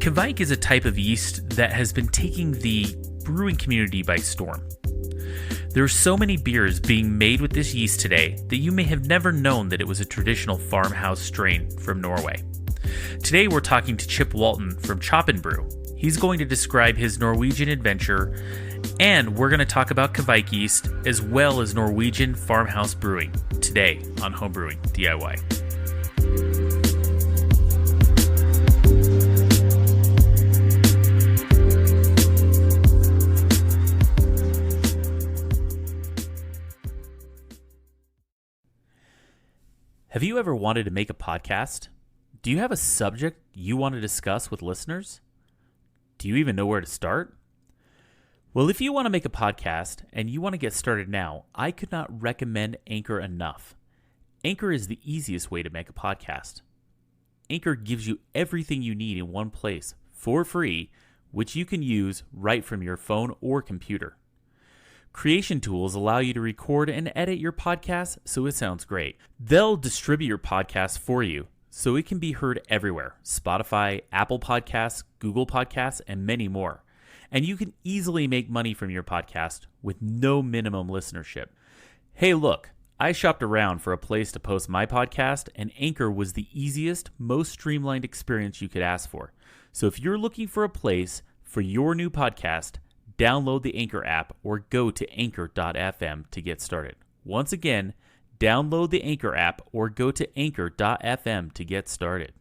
Kveik is a type of yeast that has been taking the brewing community by storm. There are so many beers being made with this yeast today that you may have never known that it was a traditional farmhouse strain from Norway. Today we're talking to Chip Walton from Chop Brew. He's going to describe his Norwegian adventure, and we're going to talk about Kveik yeast as well as Norwegian Farmhouse Brewing today on Homebrewing DIY. Have you ever wanted to make a podcast? Do you have a subject you want to discuss with listeners? Do you even know where to start? Well, if you want to make a podcast and you want to get started now, I could not recommend Anchor enough. Anchor is the easiest way to make a podcast. Anchor gives you everything you need in one place for free, which you can use right from your phone or computer. Creation tools allow you to record and edit your podcast so it sounds great. They'll distribute your podcast for you so it can be heard everywhere: Spotify, Apple Podcasts, Google Podcasts, and many more. And you can easily make money from your podcast with no minimum listenership. Hey, look, I shopped around for a place to post my podcast, and Anchor was the easiest, most streamlined experience you could ask for. So if you're looking for a place for your new podcast, download the Anchor app or go to anchor.fm to get started. Once again, download the Anchor app or go to anchor.fm to get started.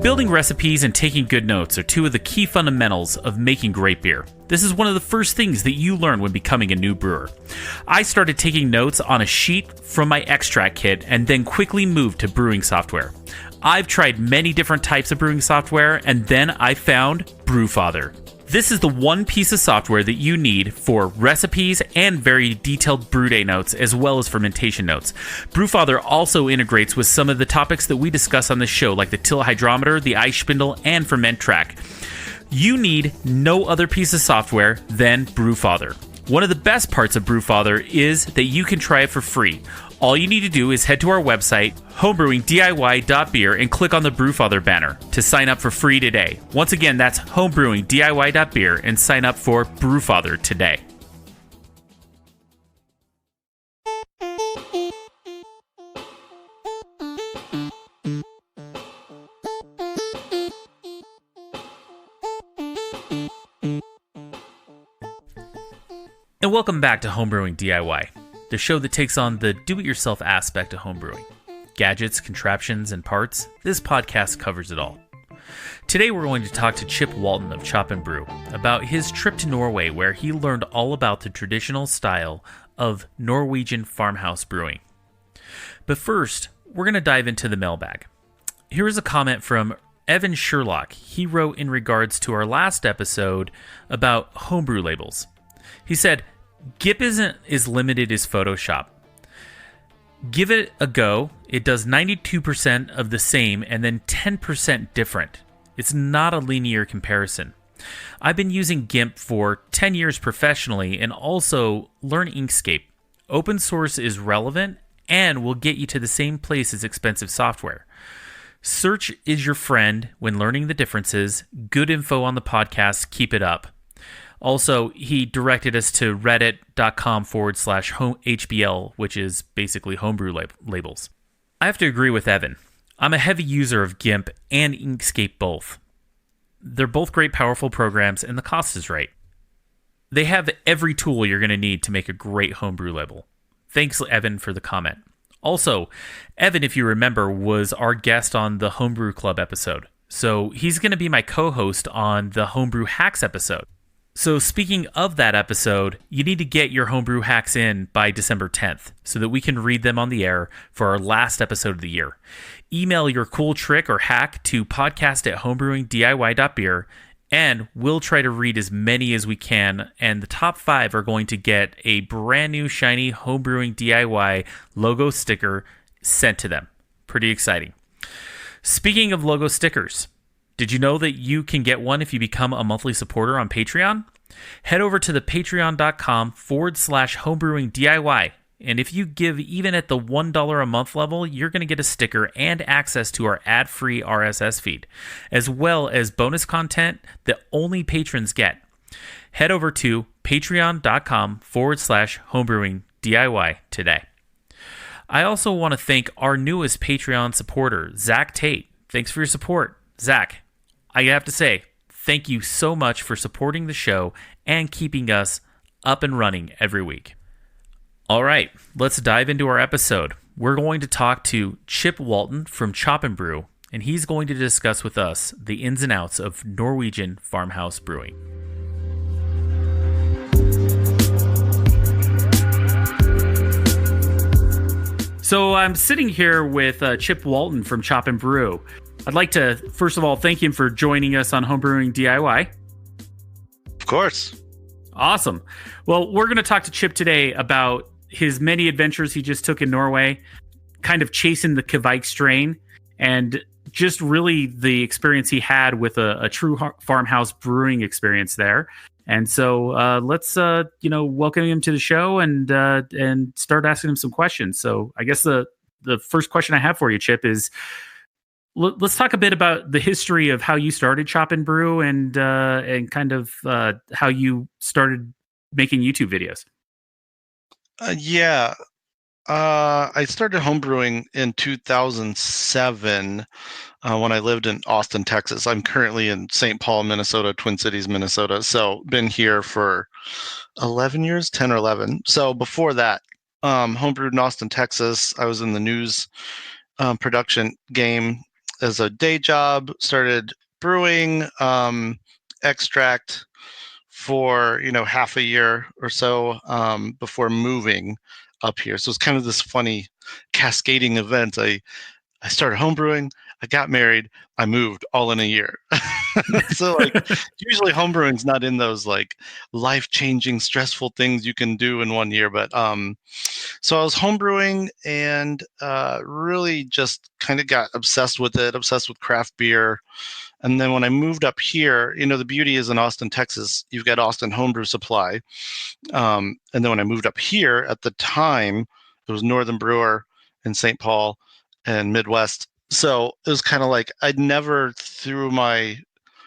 Building recipes and taking good notes are two of the key fundamentals of making great beer. This is one of the first things that you learn when becoming a new brewer. I started taking notes on a sheet from my extract kit and then quickly moved to brewing software. I've tried many different types of brewing software, and then I found Brewfather. This is the one piece of software that you need for recipes and very detailed brew day notes, as well as fermentation notes. Brewfather also integrates with some of the topics that we discuss on this show, like the till hydrometer, the ice spindle, and ferment track. You need no other piece of software than Brewfather. One of the best parts of Brewfather is that you can try it for free. All you need to do is head to our website, homebrewingdiy.beer, and click on the Brewfather banner to sign up for free today. Once again, that's homebrewingdiy.beer and sign up for Brewfather today. And welcome back to Homebrewing DIY, the show that takes on the do-it-yourself aspect of homebrewing. Gadgets, contraptions, and parts, this podcast covers it all. Today we're going to talk to Chip Walton of Chop Brew about his trip to Norway, where he learned all about the traditional style of Norwegian Farmhouse Brewing. But first, we're going to dive into the mailbag. Here is a comment from Evan Sherlock. He wrote in regards to our last episode about homebrew labels. He said, GIP isn't as limited as Photoshop. Give it a go. It does 92% of the same and then 10% different. It's not a linear comparison. I've been using GIMP for 10 years professionally and also learn Inkscape. Open source is relevant and will get you to the same place as expensive software. Search is your friend when learning the differences. Good info on the podcast. Keep it up. Also, he directed us to reddit.com/HBL, which is basically homebrew labels. I have to agree with Evan. I'm a heavy user of GIMP and Inkscape both. They're both great, powerful programs, and the cost is right. They have every tool you're going to need to make a great homebrew label. Thanks, Evan, for the comment. Also, Evan, if you remember, was our guest on the Homebrew Club episode. So he's going to be my co-host on the Homebrew Hacks episode. So speaking of that episode, you need to get your homebrew hacks in by December 10th so that we can read them on the air for our last episode of the year. Email your cool trick or hack to podcast@homebrewingdiy.beer, and we'll try to read as many as we can, and the top 5 are going to get a brand new shiny Homebrewing DIY logo sticker sent to them. Pretty exciting. Speaking of logo stickers, did you know that you can get one if you become a monthly supporter on Patreon? Head over to the patreon.com/homebrewing DIY And if you give even at the $1 a month level, you're going to get a sticker and access to our ad-free RSS feed, as well as bonus content that only patrons get. Head over to patreon.com/homebrewing DIY today. I also want to thank our newest Patreon supporter, Zach Tate. Thanks for your support. Zach, I have to say, thank you so much for supporting the show and keeping us up and running every week. All right, let's dive into our episode. We're going to talk to Chip Walton from Chop Brew, and he's going to discuss with us the ins and outs of Norwegian Farmhouse Brewing. So I'm sitting here with Chip Walton from Chop Brew. I'd like to, first of all, thank him for joining us on Homebrewing DIY. Of course. Awesome. Well, we're going to talk to Chip today about his many adventures he just took in Norway, kind of chasing the Kveik strain, and just really the experience he had with a true farmhouse brewing experience there. And so let's welcome him to the show and start asking him some questions. So I guess the first question I have for you, Chip, is let's talk a bit about the history of how you started Chop and Brew and kind of how you started making YouTube videos. I started homebrewing in 2007 when I lived in Austin, Texas. I'm currently in St. Paul, Minnesota, Twin Cities, Minnesota. So been here for 11 years, 10 or 11. So before that, homebrewed in Austin, Texas. I was in the news production game as a day job, started brewing extract for half a year or so before moving up here. So it's kind of this funny cascading event. I started homebrewing, I got married, I moved all in a year. So usually homebrewing's not in those life-changing stressful things you can do in one year, but so I was homebrewing and really just kind of got obsessed with craft beer. And then when I moved up here, the beauty is in Austin, Texas, you've got Austin Homebrew Supply. And then when I moved up here, at the time, it was Northern Brewer in St. Paul and Midwest. So it was kind of I'd never, through my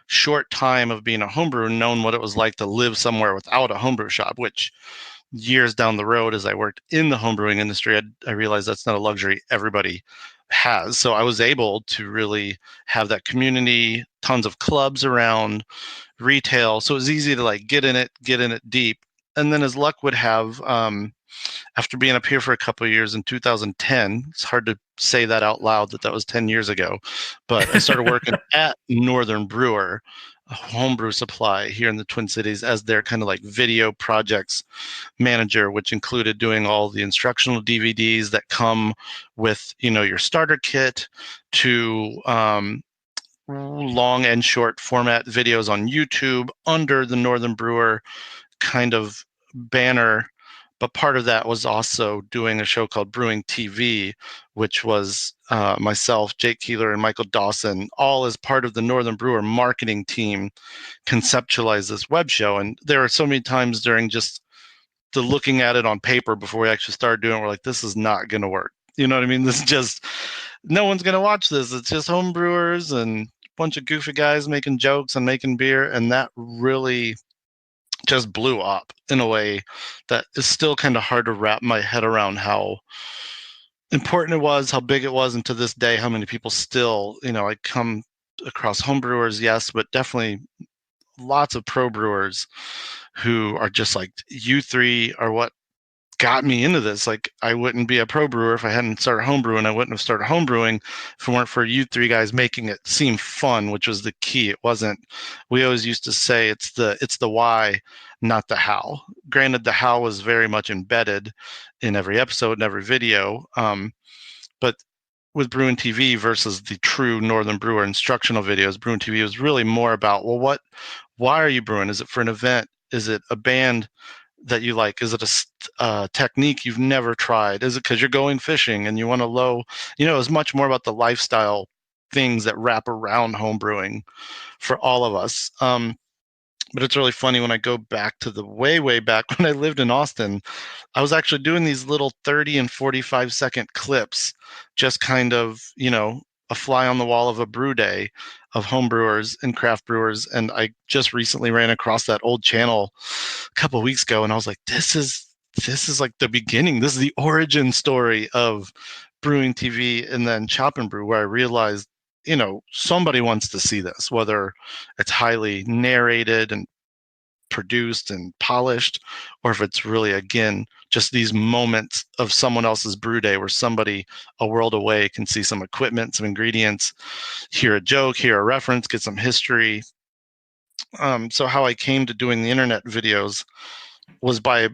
short time of being a homebrewer, known what it was like to live somewhere without a homebrew shop, which years down the road, as I worked in the homebrewing industry, I realized that's not a luxury everybody has. So I was able to really have that community, tons of clubs around, retail. So it was easy to get in it deep. And then as luck would have, after being up here for a couple of years in 2010, it's hard to say that out loud that was 10 years ago, but I started working at Northern Brewer, a homebrew supply here in the Twin Cities, as their kind of video projects manager, which included doing all the instructional DVDs that come with, your starter kit, to long and short format videos on YouTube under the Northern Brewer kind of banner. But part of that was also doing a show called Brewing TV, which was myself, Jake Keeler, and Michael Dawson, all as part of the Northern Brewer marketing team, conceptualized this web show. And there were so many times during just the looking at it on paper before we actually started doing it, we're like, this is not going to work. You know what I mean? This is just, no one's going to watch this. It's just home brewers and a bunch of goofy guys making jokes and making beer. And that really just blew up in a way that is still kind of hard to wrap my head around how important it was, how big it was, and to this day, how many people still, I come across homebrewers, yes, but definitely lots of pro brewers who are just you three are what got me into this. I wouldn't be a pro brewer if I hadn't started homebrewing. I wouldn't have started homebrewing if it weren't for you three guys making it seem fun, which was the key. It wasn't, we always used to say it's the why, not the how. Granted, the how was very much embedded in every episode and every video. But with Brewing TV versus the true Northern Brewer instructional videos, Brewing TV was really more about, well, why are you brewing? Is it for an event? Is it a band that you like? Is it a technique you've never tried? Is it because you're going fishing and you want to it was much more about the lifestyle things that wrap around home brewing for all of us. But it's really funny when I go back to the way back when I lived in Austin, I was actually doing these little 30 and 45-second clips, just kind of, a fly on the wall of a brew day of home brewers and craft brewers. And I just recently ran across that old channel a couple of weeks ago, and I was like, this is like the beginning. This is the origin story of brewing TV and then Chop and Brew, where I realized, somebody wants to see this, whether it's highly narrated and produced and polished, or if it's really, again, just these moments of someone else's brew day where somebody a world away can see some equipment, some ingredients, hear a joke, hear a reference, get some history. So how I came to doing the internet videos was by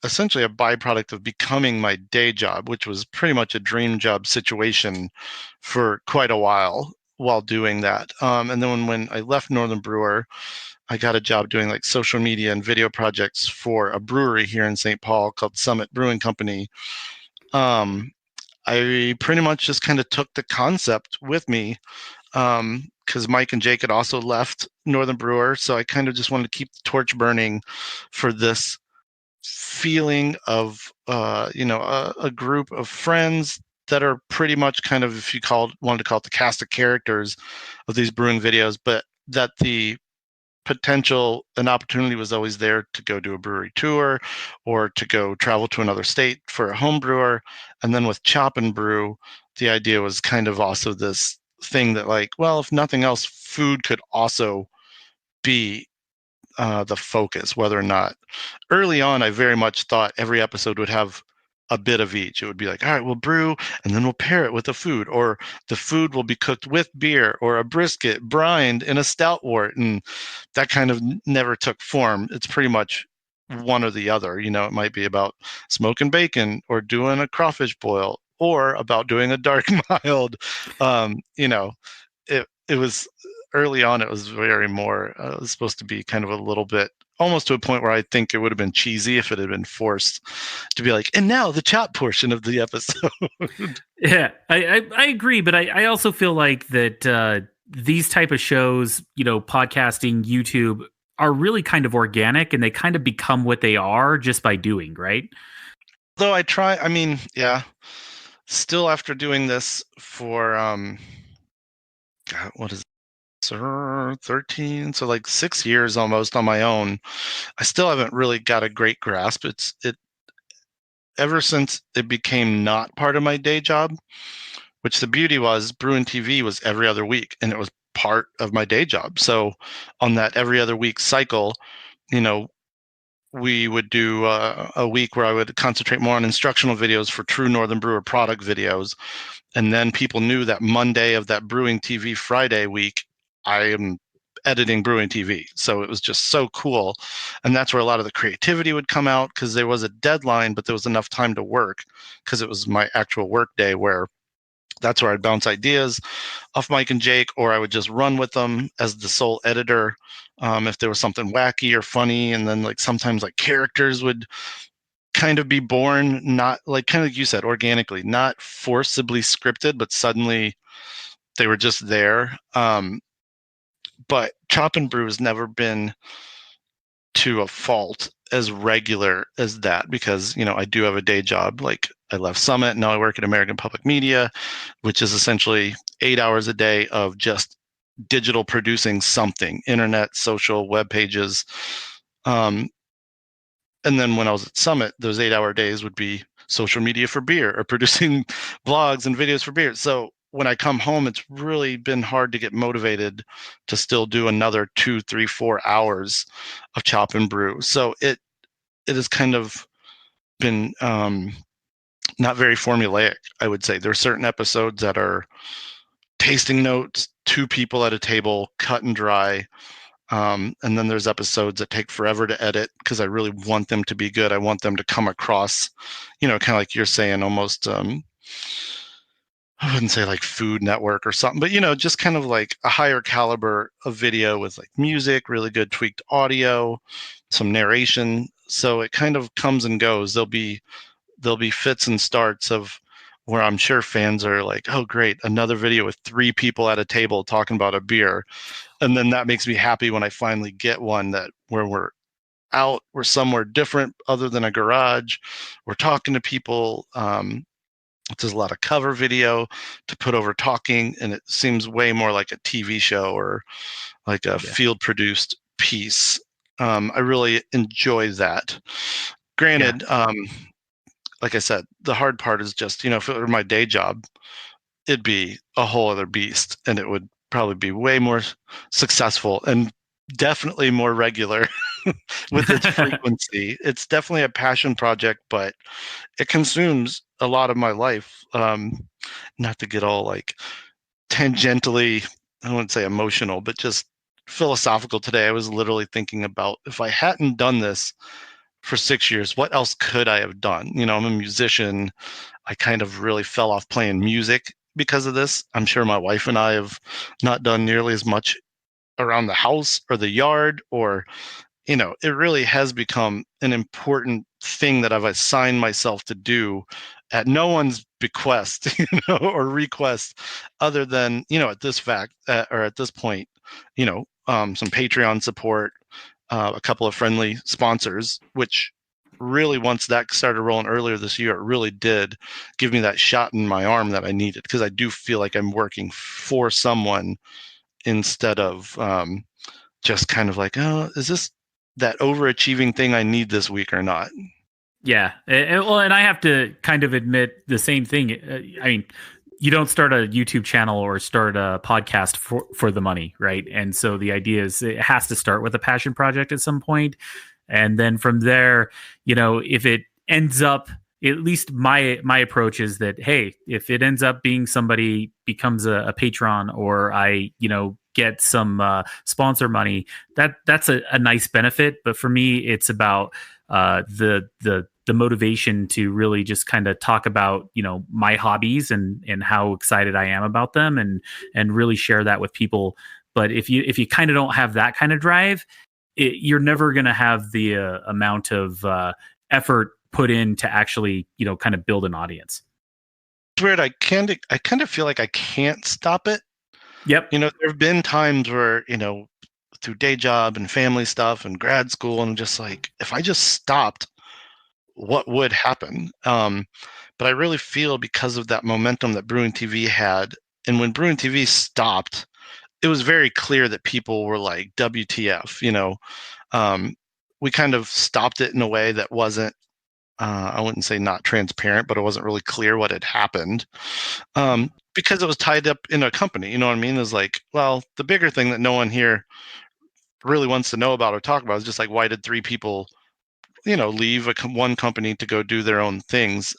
essentially a byproduct of becoming my day job, which was pretty much a dream job situation for quite a while doing that. And then when I left Northern Brewer, I got a job doing like social media and video projects for a brewery here in St. Paul called Summit Brewing Company. I pretty much just kind of took the concept with me, because Mike and Jake had also left Northern Brewer. So I kind of just wanted to keep the torch burning for this feeling of, a group of friends that are pretty much kind of, if you wanted to call it the cast of characters of these brewing videos, but that the potential and opportunity was always there to go do a brewery tour or to go travel to another state for a home brewer. And then with Chop and Brew, the idea was kind of also this thing that, like, well, if nothing else, food could also be the focus, whether or not. Early on, I very much thought every episode would have a bit of each. It would be like, all right, we'll brew and then we'll pair it with the food, or the food will be cooked with beer, or a brisket brined in a stout wort. And that kind of never took form. It's pretty much one or the other. It might be about smoking bacon or doing a crawfish boil or about doing a dark mild. It was early on, it was very more, it was supposed to be kind of a little bit, almost to a point where I think it would have been cheesy if it had been forced to be like, and now the chop portion of the episode. Yeah, I agree, but I also feel like that these type of shows, podcasting, YouTube, are really kind of organic, and they kind of become what they are just by doing, right? Though I mean, yeah, still after doing this for, God, what is it? 13, so like 6 years almost on my own, I still haven't really got a great grasp. It ever since it became not part of my day job, which the beauty was, Bruin TV was every other week and it was part of my day job. So on that every other week cycle, you know, we would do a week where I would concentrate more on instructional videos for true Northern Brewer product videos. And then people knew that Monday of that Brewing TV Friday week, I am editing Brewing TV. So it was just so cool. And that's where a lot of the creativity would come out, because there was a deadline, but there was enough time to work, because it was my actual work day, where that's where I'd bounce ideas off Mike and Jake, or I would just run with them as the sole editor. If there was something wacky or funny, and then like sometimes like characters would kind of be born, not like, kind of like you said, organically, not forcibly scripted, but suddenly they were just there. But Chop and Brew has never been to a fault as regular as that, because I do have a day job. Like, I left Summit and now I work at American Public Media, which is essentially 8 hours a day of just digital producing something, internet, social, web pages. um, and then when I was at Summit, those 8 hour days would be social media for beer or producing blogs and videos for beer. So when I come home, it's really been hard to get motivated to still do another 2, 3, 4 hours of Chop and Brew. So it has kind of been, not very formulaic, I would say. There are certain episodes that are tasting notes, two people at a table, cut and dry. And then there's episodes that take forever to edit, because I really want them to be good. I want them to come across, kind of like you're saying, almost, I wouldn't say like Food Network or something, but just kind of like a higher caliber of video with like music, really good tweaked audio, some narration. So it kind of comes and goes. There'll be fits and starts of where I'm sure fans are like, oh, great, another video with 3 people at a table talking about a beer. And then that makes me happy when I finally get one where we're somewhere different other than a garage. We're talking to people. There's a lot of cover video to put over talking, and it seems way more like a TV show or like a field produced piece. I really enjoy that. Granted, like I said, the hard part is just, if it were my day job, it'd be a whole other beast, and it would probably be way more successful and definitely more regular with its frequency. It's definitely a passion project, but it consumes a lot of my life. Not to get all like tangentially, I wouldn't say emotional, but just philosophical today. I was literally thinking about, if I hadn't done this for 6 years, what else could I have done? I'm a musician. I kind of really fell off playing music because of this. I'm sure my wife and I have not done nearly as much around the house or the yard, or it really has become an important thing that I've assigned myself to do at no one's bequest, or request, other than, at this fact, or at this point, some Patreon support, a couple of friendly sponsors, which really, once that started rolling earlier this year, it really did give me that shot in my arm that I needed, because I do feel like I'm working for someone instead of just kind of like, oh, is this that overachieving thing I need this week or not? Yeah. And I have to kind of admit the same thing. I mean, you don't start a YouTube channel or start a podcast for the money, right? And so the idea is it has to start with a passion project at some point. And then from there, if it ends up, at least my approach is that, hey, if it ends up being somebody becomes a patron, or I, get some sponsor money, that's a nice benefit. But for me, it's about the motivation to really just kind of talk about my hobbies and how excited I am about them, and really share that with people. But if you kind of don't have that kind of drive, you're never going to have the amount of effort put in to actually kind of build an audience. It's weird. I kind of feel like I can't stop it. Yep. There have been times where, through day job and family stuff and grad school, and just like, if I just stopped, what would happen? But I really feel, because of that momentum that Brewing TV had, and when Brewing TV stopped, it was very clear that people were like, WTF, we kind of stopped it in a way that wasn't, I wouldn't say not transparent, but it wasn't really clear what had happened, because it was tied up in a company. You know what I mean? It was like, well, the bigger thing that no one here really wants to know about or talk about is just like, why did 3 people, leave one company to go do their own things?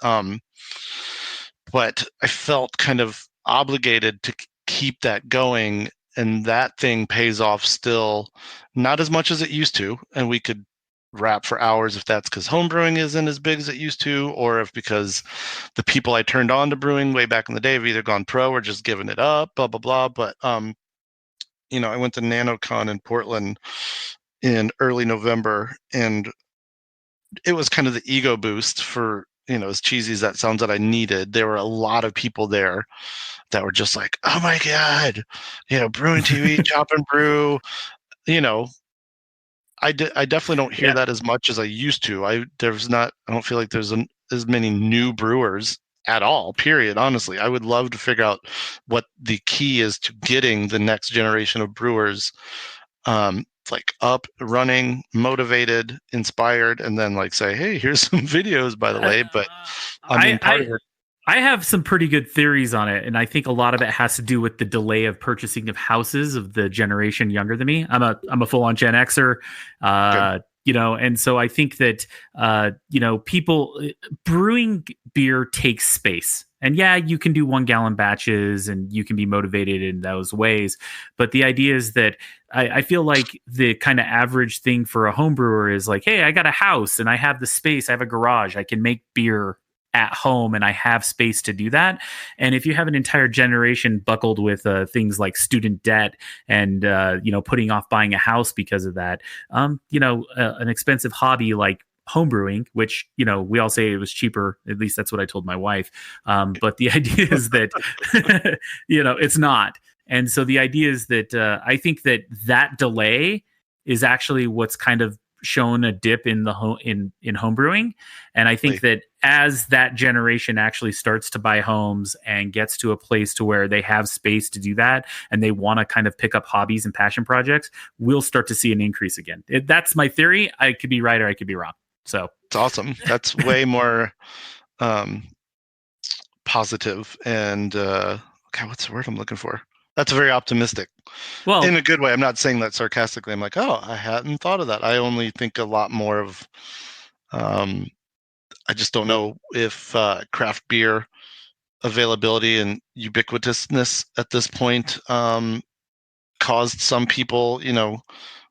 But I felt kind of obligated to keep that going, and that thing pays off still, not as much as it used to. And we could rap for hours if that's because homebrewing isn't as big as it used to, or if because the people I turned on to brewing way back in the day have either gone pro or just given it up, blah blah blah. But I went to NanoCon in Portland in early November, and it was kind of the ego boost for, as cheesy as that sounds, that I needed. There were a lot of people there that were just like, oh my god, Brewing TV, Chop and Brew. I definitely don't hear that as much as I used to. I don't feel like there's as many new brewers at all, period. Honestly, I would love to figure out what the key is to getting the next generation of brewers like up, running, motivated, inspired, and then like say, hey, here's some videos, by the way. But I mean, part of it. I have some pretty good theories on it, and I think a lot of it has to do with the delay of purchasing of houses of the generation younger than me. I'm a full-on Gen Xer, and so I think that people brewing beer takes space. And yeah, you can do 1 gallon batches and you can be motivated in those ways. But the idea is that I feel like the kind of average thing for a home brewer is like, hey, I got a house and I have the space. I have a garage. I can make beer at home and I have space to do that. And if you have an entire generation buckled with things like student debt and, putting off buying a house because of that, an expensive hobby like homebrewing, which, we all say it was cheaper. At least that's what I told my wife. But the idea is that, it's not. And so the idea is that I think that delay is actually what's kind of shown a dip in the in homebrewing. And I think that as that generation actually starts to buy homes and gets to a place to where they have space to do that, and they want to kind of pick up hobbies and passion projects, we'll start to see an increase again. That's my theory. I could be right or I could be wrong. So it's awesome. That's way more positive and what's the word I'm looking for? That's very optimistic. Well, in a good way. I'm not saying that sarcastically. I'm like, oh, I hadn't thought of that. I only think a lot more of, I just don't know if craft beer availability and ubiquitousness at this point caused some people,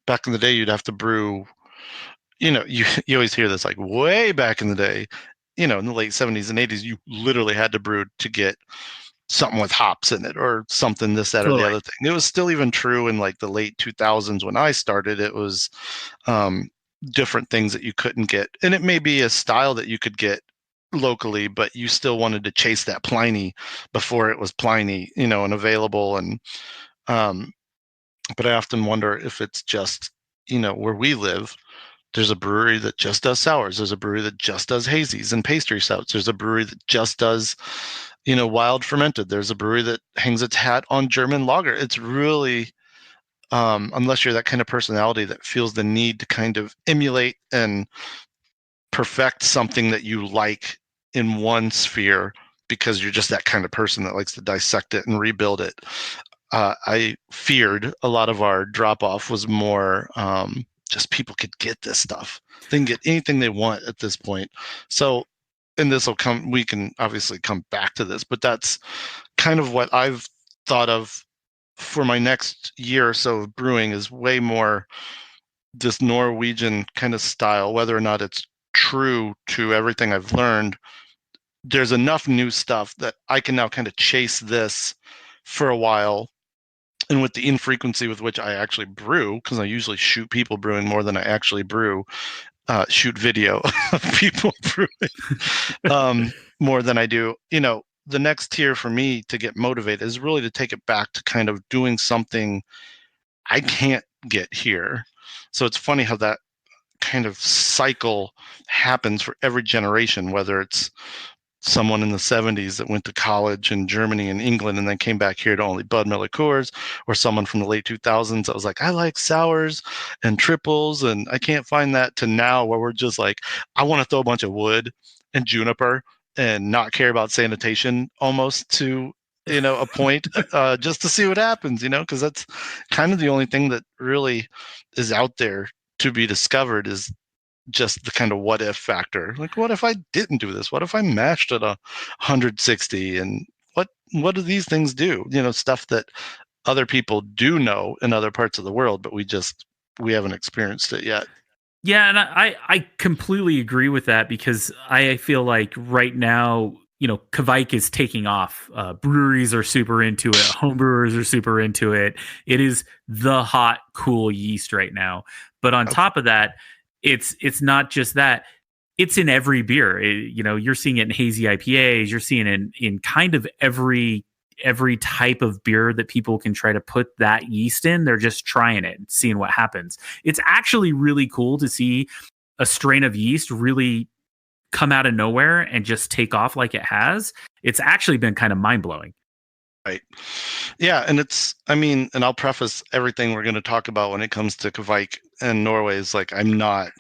back in the day, you'd have to brew, you always hear this, like way back in the day, in the late 70s and 80s, you literally had to brew to get something with hops in it or something, this, that, or the other thing. It was still even true in like the late 2000s when I started. It was different things that you couldn't get. And it may be a style that you could get locally, but you still wanted to chase that Pliny before it was Pliny, and available. And but I often wonder if it's just, where we live, there's a brewery that just does sours. There's a brewery that just does hazies and pastry stouts. There's a brewery that just does, wild fermented. There's a brewery that hangs its hat on German lager. It's really, unless you're that kind of personality that feels the need to kind of emulate and perfect something that you like in one sphere because you're just that kind of person that likes to dissect it and rebuild it. I feared a lot of our drop off was more just people could get this stuff. They can get anything they want at this point. So, and this will come, we can obviously come back to this, but that's kind of what I've thought of for my next year or so of brewing is way more this Norwegian kind of style, whether or not it's true to everything I've learned. There's enough new stuff that I can now kind of chase this for a while. And with the infrequency with which I actually brew, because I usually shoot people brewing more than I actually brew, shoot video of people brewing more than I do. The next tier for me to get motivated is really to take it back to kind of doing something I can't get here. So it's funny how that kind of cycle happens for every generation, whether it's someone in the 70s that went to college in Germany and England and then came back here to only Bud Miller Coors, or someone from the late 2000s that was like, I like sours and triples and I can't find that, to now where we're just like, I want to throw a bunch of wood and juniper and not care about sanitation almost to, a point just to see what happens, because that's kind of the only thing that really is out there to be discovered is just the kind of what if factor. Like, what if I didn't do this? What if I mashed at 160? And what do these things do? Stuff that other people do know in other parts of the world, but we haven't experienced it yet. Yeah, and I completely agree with that because I feel like right now, Kveik is taking off. Breweries are super into it. Homebrewers are super into it. It is the hot, cool yeast right now. But on top of that, it's not just that. It's in every beer. You're seeing it in hazy IPAs. You're seeing it in kind of every type of beer that people can try to put that yeast in. They're just trying it and seeing what happens. It's actually really cool to see a strain of yeast really come out of nowhere and just take off like it has. It's actually been kind of mind-blowing. Right. Yeah, and and I'll preface everything we're going to talk about when it comes to Kveik and Norway is like, I'm not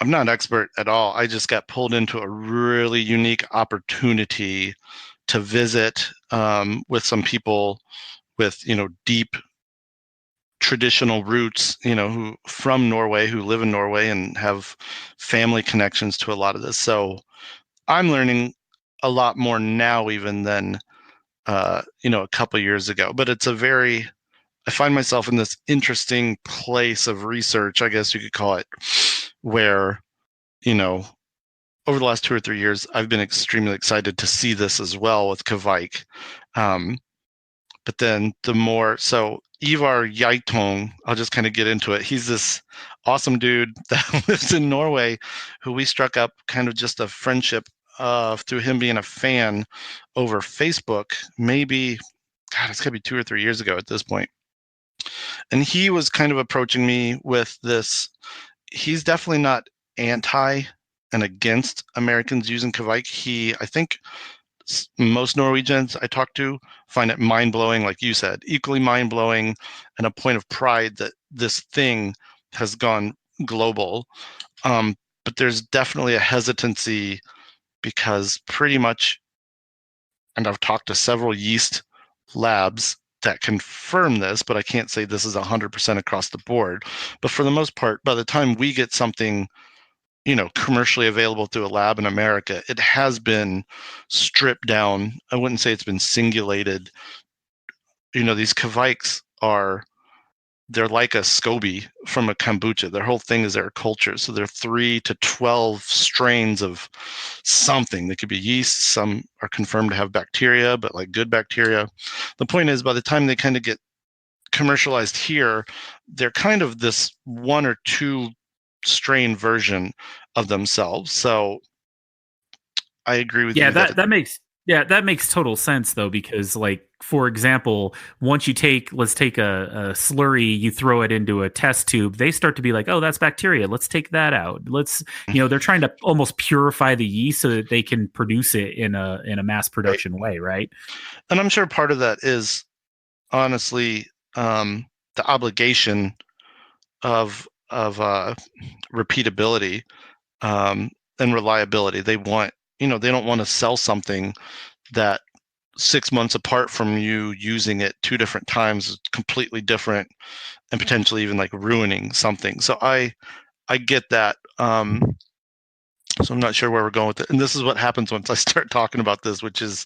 expert at all. I just got pulled into a really unique opportunity to visit with some people with, deep traditional roots, who from Norway, who live in Norway and have family connections to a lot of this. So I'm learning a lot more now even than a couple years ago. But I find myself in this interesting place of research, I guess you could call it, where, over the last 2 or 3 years, I've been extremely excited to see this as well with Kveik. But then so Ivar Yaitong, I'll just kind of get into it. He's this awesome dude that lives in Norway, who we struck up kind of just a friendship through him being a fan over Facebook. Maybe, God, it's gotta be 2 or 3 years ago at this point. And he was kind of approaching me with this. He's definitely not anti and against Americans using Kveik. I think most Norwegians I talk to find it mind blowing, like you said, equally mind blowing, and a point of pride that this thing has gone global. But there's definitely a hesitancy because pretty much, and I've talked to several yeast labs that confirm this, but I can't say this is 100% across the board. But for the most part, by the time we get something commercially available through a lab in America, it has been stripped down. I wouldn't say it's been singulated. These Kveiks they're like a SCOBY from a kombucha. Their whole thing is their culture. So they're 3 to 12 strains of something. They could be yeast. Some are confirmed to have bacteria, but like good bacteria. The point is, by the time they kind of get commercialized here, they're kind of this 1 or 2 strain version of themselves. So I agree with Yeah, you that that makes total sense though, because like for example, once you let's take a slurry, you throw it into a test tube, they start to be like, oh, that's bacteria. Let's take that out. They're trying to almost purify the yeast so that they can produce it in a mass production way, right? and I'm sure part of that is honestly the obligation of repeatability and reliability. They don't want to sell something that 6 months apart from you using it 2 different times is completely different and potentially even like ruining something. So I get that. So I'm not sure where we're going with it. And this is what happens once I start talking about this, which is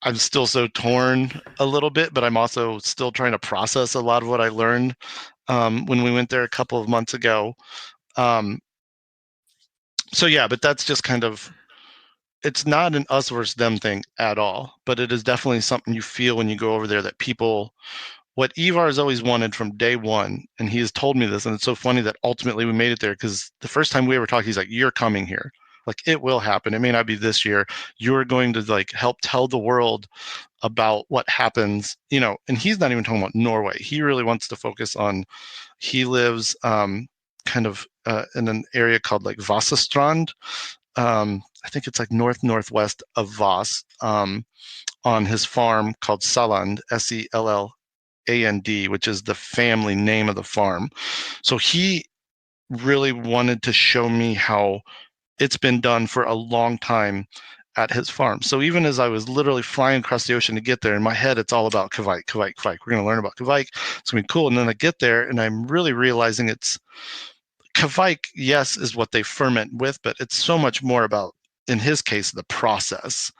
I'm still so torn a little bit, but I'm also still trying to process a lot of what I learned when we went there a couple of months ago. Um, so yeah, but that's just kind of, it's not an us versus them thing at all, but it is definitely something you feel when you go over there that people, what Ivar has always wanted from day one, and he has told me this, and it's so funny that ultimately we made it there because the first time we ever talked, he's like, "You're coming here. Like it will happen. It may not be this year. You're going to like help tell the world about what happens." And he's not even talking about Norway. He really wants to focus on. He lives kind of in an area called like Vasastrand. I think it's like northwest of Voss. On his farm called Saland, Selland, which is the family name of the farm. So he really wanted to show me how it's been done for a long time at his farm. So even as I was literally flying across the ocean to get there, in my head, it's all about Kveik, Kveik, Kveik. We're going to learn about Kveik. It's going to be cool. And then I get there and I'm really realizing it's Kveik, yes, is what they ferment with, but it's so much more about, in his case, the process,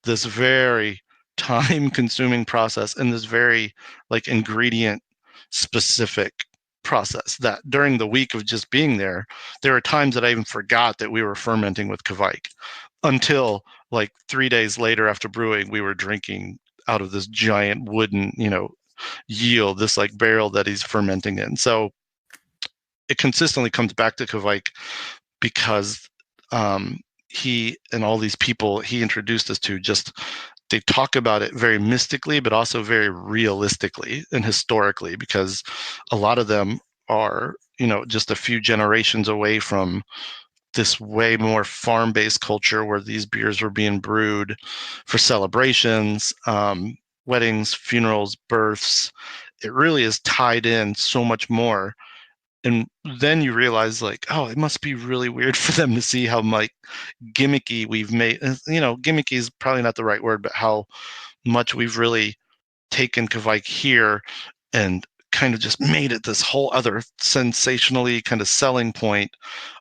this very time consuming process and this very like ingredient specific process that during the week of just being there were times that I even forgot that we were fermenting with Kveik until like 3 days later after brewing, we were drinking out of this giant wooden, yield, this like barrel that he's fermenting in. So it consistently comes back to Kveik because he and all these people he introduced us to just they talk about it very mystically, but also very realistically and historically, because a lot of them are, just a few generations away from this way more farm-based culture where these beers were being brewed for celebrations, weddings, funerals, births. It really is tied in so much more. And then you realize like, oh, it must be really weird for them to see how like gimmicky we've made, gimmicky is probably not the right word, but how much we've really taken Kveik here and kind of just made it this whole other sensationally kind of selling point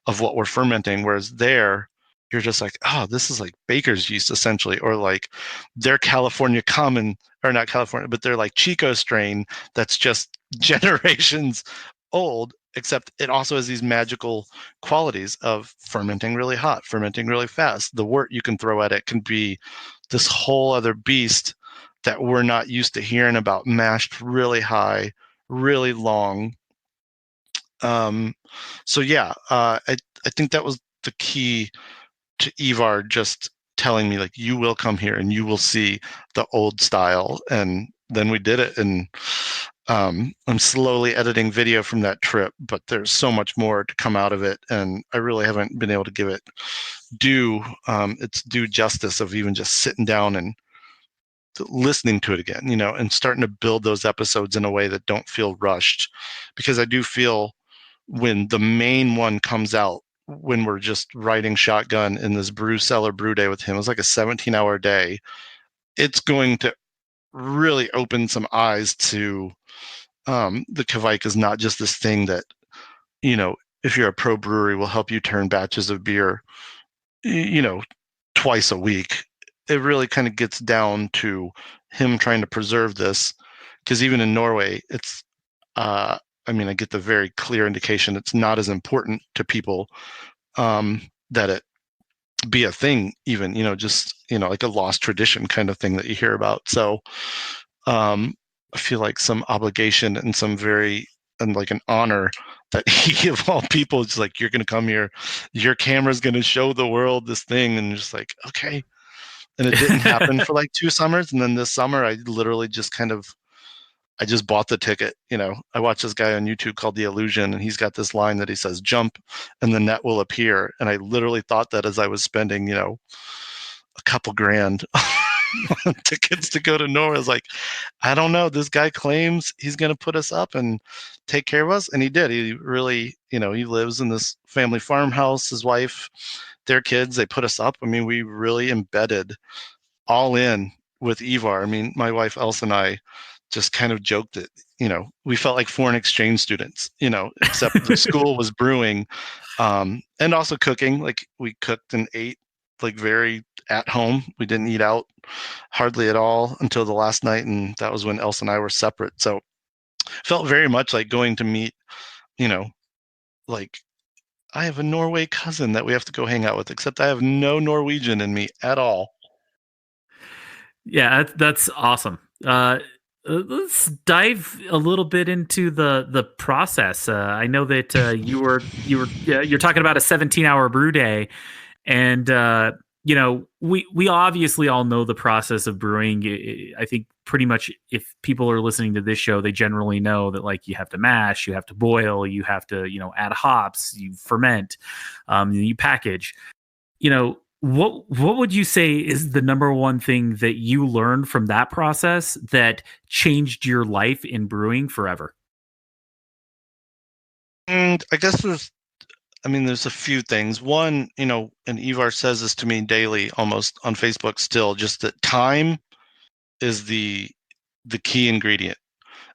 of what we're fermenting. Whereas there, you're just like, oh, this is like baker's yeast essentially, or like their California common, or not California, but they're like Chico strain that's just generations old, except it also has these magical qualities of fermenting really hot, fermenting really fast. The wort you can throw at it can be this whole other beast that we're not used to hearing about, mashed really high, really long. So yeah, I think that was the key to Ivar just telling me, like, you will come here and you will see the old style. And then we did it. And I'm slowly editing video from that trip, but there's so much more to come out of it. And I really haven't been able to give it its due justice of even just sitting down and listening to it again, and starting to build those episodes in a way that don't feel rushed. Because I do feel when the main one comes out, when we're just riding shotgun in this brew cellar brew day with him, it was like a 17-hour day. It's going to really open some eyes to the Kveik is not just this thing that, if you're a pro brewery, will help you turn batches of beer, twice a week. It really kind of gets down to him trying to preserve this, because even in Norway, it's I get the very clear indication it's not as important to people that it be a thing, even, just, like a lost tradition kind of thing that you hear about. So I feel like some obligation and like an honor that he, of all people, is like, you're going to come here, your camera's going to show the world this thing. And just like, okay. And it didn't happen for like 2 summers. And then this summer, I literally just I just bought the ticket. I watched this guy on YouTube called The Illusion, and he's got this line that he says, jump and the net will appear. And I literally thought that as I was spending, a couple grand on tickets to go to Norway. I was like, I don't know. This guy claims he's going to put us up and take care of us. And he did. He really, he lives in this family farmhouse, his wife, their kids, they put us up. We really embedded all in with Ivar. My wife Elsa and I just kind of joked that, we felt like foreign exchange students, except the school was brewing and also cooking. Like, we cooked and ate like very at home. We didn't eat out hardly at all until the last night. And that was when Elsa and I were separate. So felt very much like going to meet, like, I have a Norway cousin that we have to go hang out with, except I have no Norwegian in me at all. Yeah, that's awesome. Let's dive a little bit into the process. I know that you're talking about a 17-hour brew day, and we obviously all know the process of brewing. I think pretty much if people are listening to this show, they generally know that, like, you have to mash, you have to boil, you have to add hops, you ferment, you package. What would you say is the number one thing that you learned from that process that changed your life in brewing forever? And I guess there's a few things. One, and Ivar says this to me daily, almost on Facebook still, just that time is the key ingredient.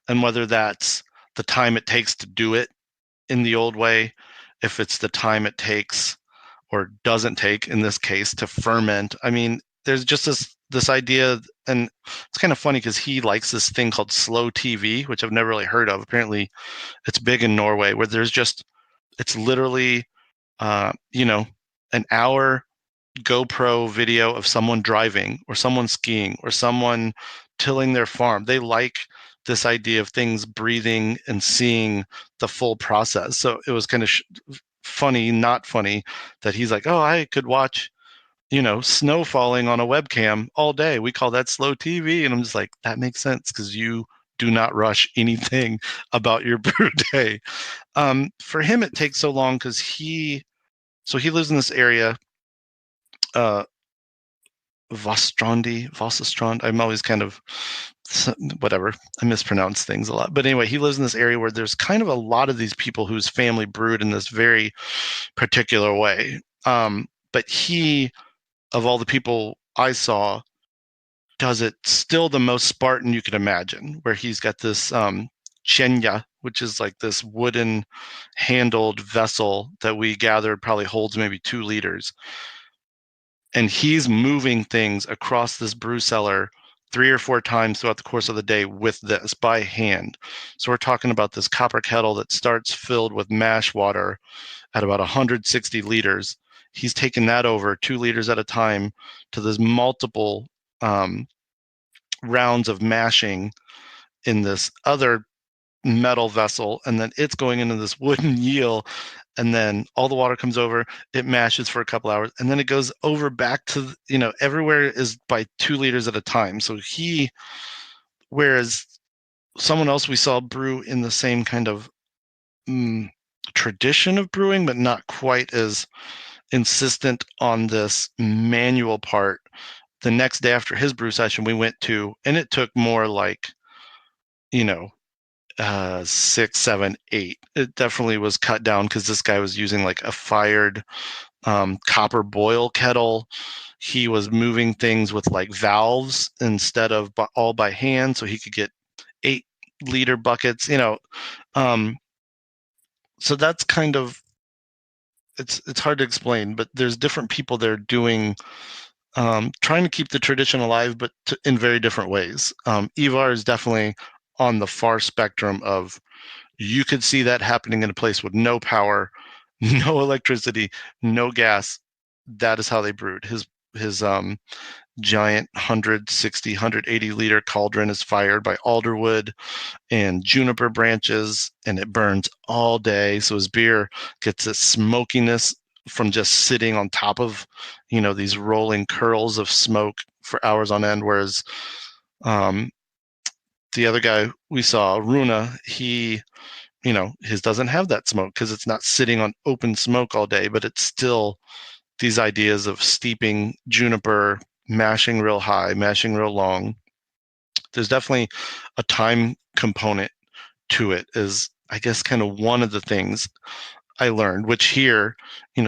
And whether that's the time it takes to do it in the old way, if it's the time it takes or doesn't take, in this case, to ferment. There's just this idea, and it's kind of funny because he likes this thing called slow TV, which I've never really heard of. Apparently, it's big in Norway, where it's literally, an hour GoPro video of someone driving or someone skiing or someone tilling their farm. They like this idea of things breathing and seeing the full process. So it was kind of funny, not funny, that he's like, oh, I could watch, snow falling on a webcam all day. We call that slow TV. And I'm just like, that makes sense, because you do not rush anything about your brew day. For him, it takes so long because he lives in this area, Vassestrand. I'm always kind of whatever. I mispronounce things a lot. But anyway, he lives in this area where there's kind of a lot of these people whose family brewed in this very particular way. But he, of all the people I saw, does it still the most Spartan you could imagine, where he's got this chenya, which is like this wooden handled vessel that we gathered probably holds maybe 2 liters. And he's moving things across this brew cellar 3 or 4 times throughout the course of the day with this by hand. So we're talking about this copper kettle that starts filled with mash water at about 160 liters. He's taken that over 2 liters at a time to this multiple rounds of mashing in this other metal vessel, and then it's going into this wooden yield, and then all the water comes over, it mashes for a couple hours, and then it goes over back to, everywhere is by 2 liters at a time. So whereas someone else we saw brew in the same kind of tradition of brewing, but not quite as insistent on this manual part. The next day after his brew session, we went to, and it took more like, 6, 7, 8. It definitely was cut down because this guy was using like a fired copper boil kettle. He was moving things with like valves instead of all by hand, so he could get 8-liter buckets. So that's kind of, it's hard to explain, but there's different people there doing, trying to keep the tradition alive, but in very different ways. Ivar is definitely on the far spectrum of, you could see that happening in a place with no power, no electricity, no gas. That is how they brewed. His giant 160, 180-liter cauldron is fired by alderwood and juniper branches, and it burns all day. So his beer gets this smokiness from just sitting on top of, these rolling curls of smoke for hours on end. Whereas the other guy we saw, Runa, he, his doesn't have that smoke because it's not sitting on open smoke all day, but it's still these ideas of steeping juniper, mashing real high, mashing real long. There's definitely a time component to it, is I guess kind of one of the things I learned, which here,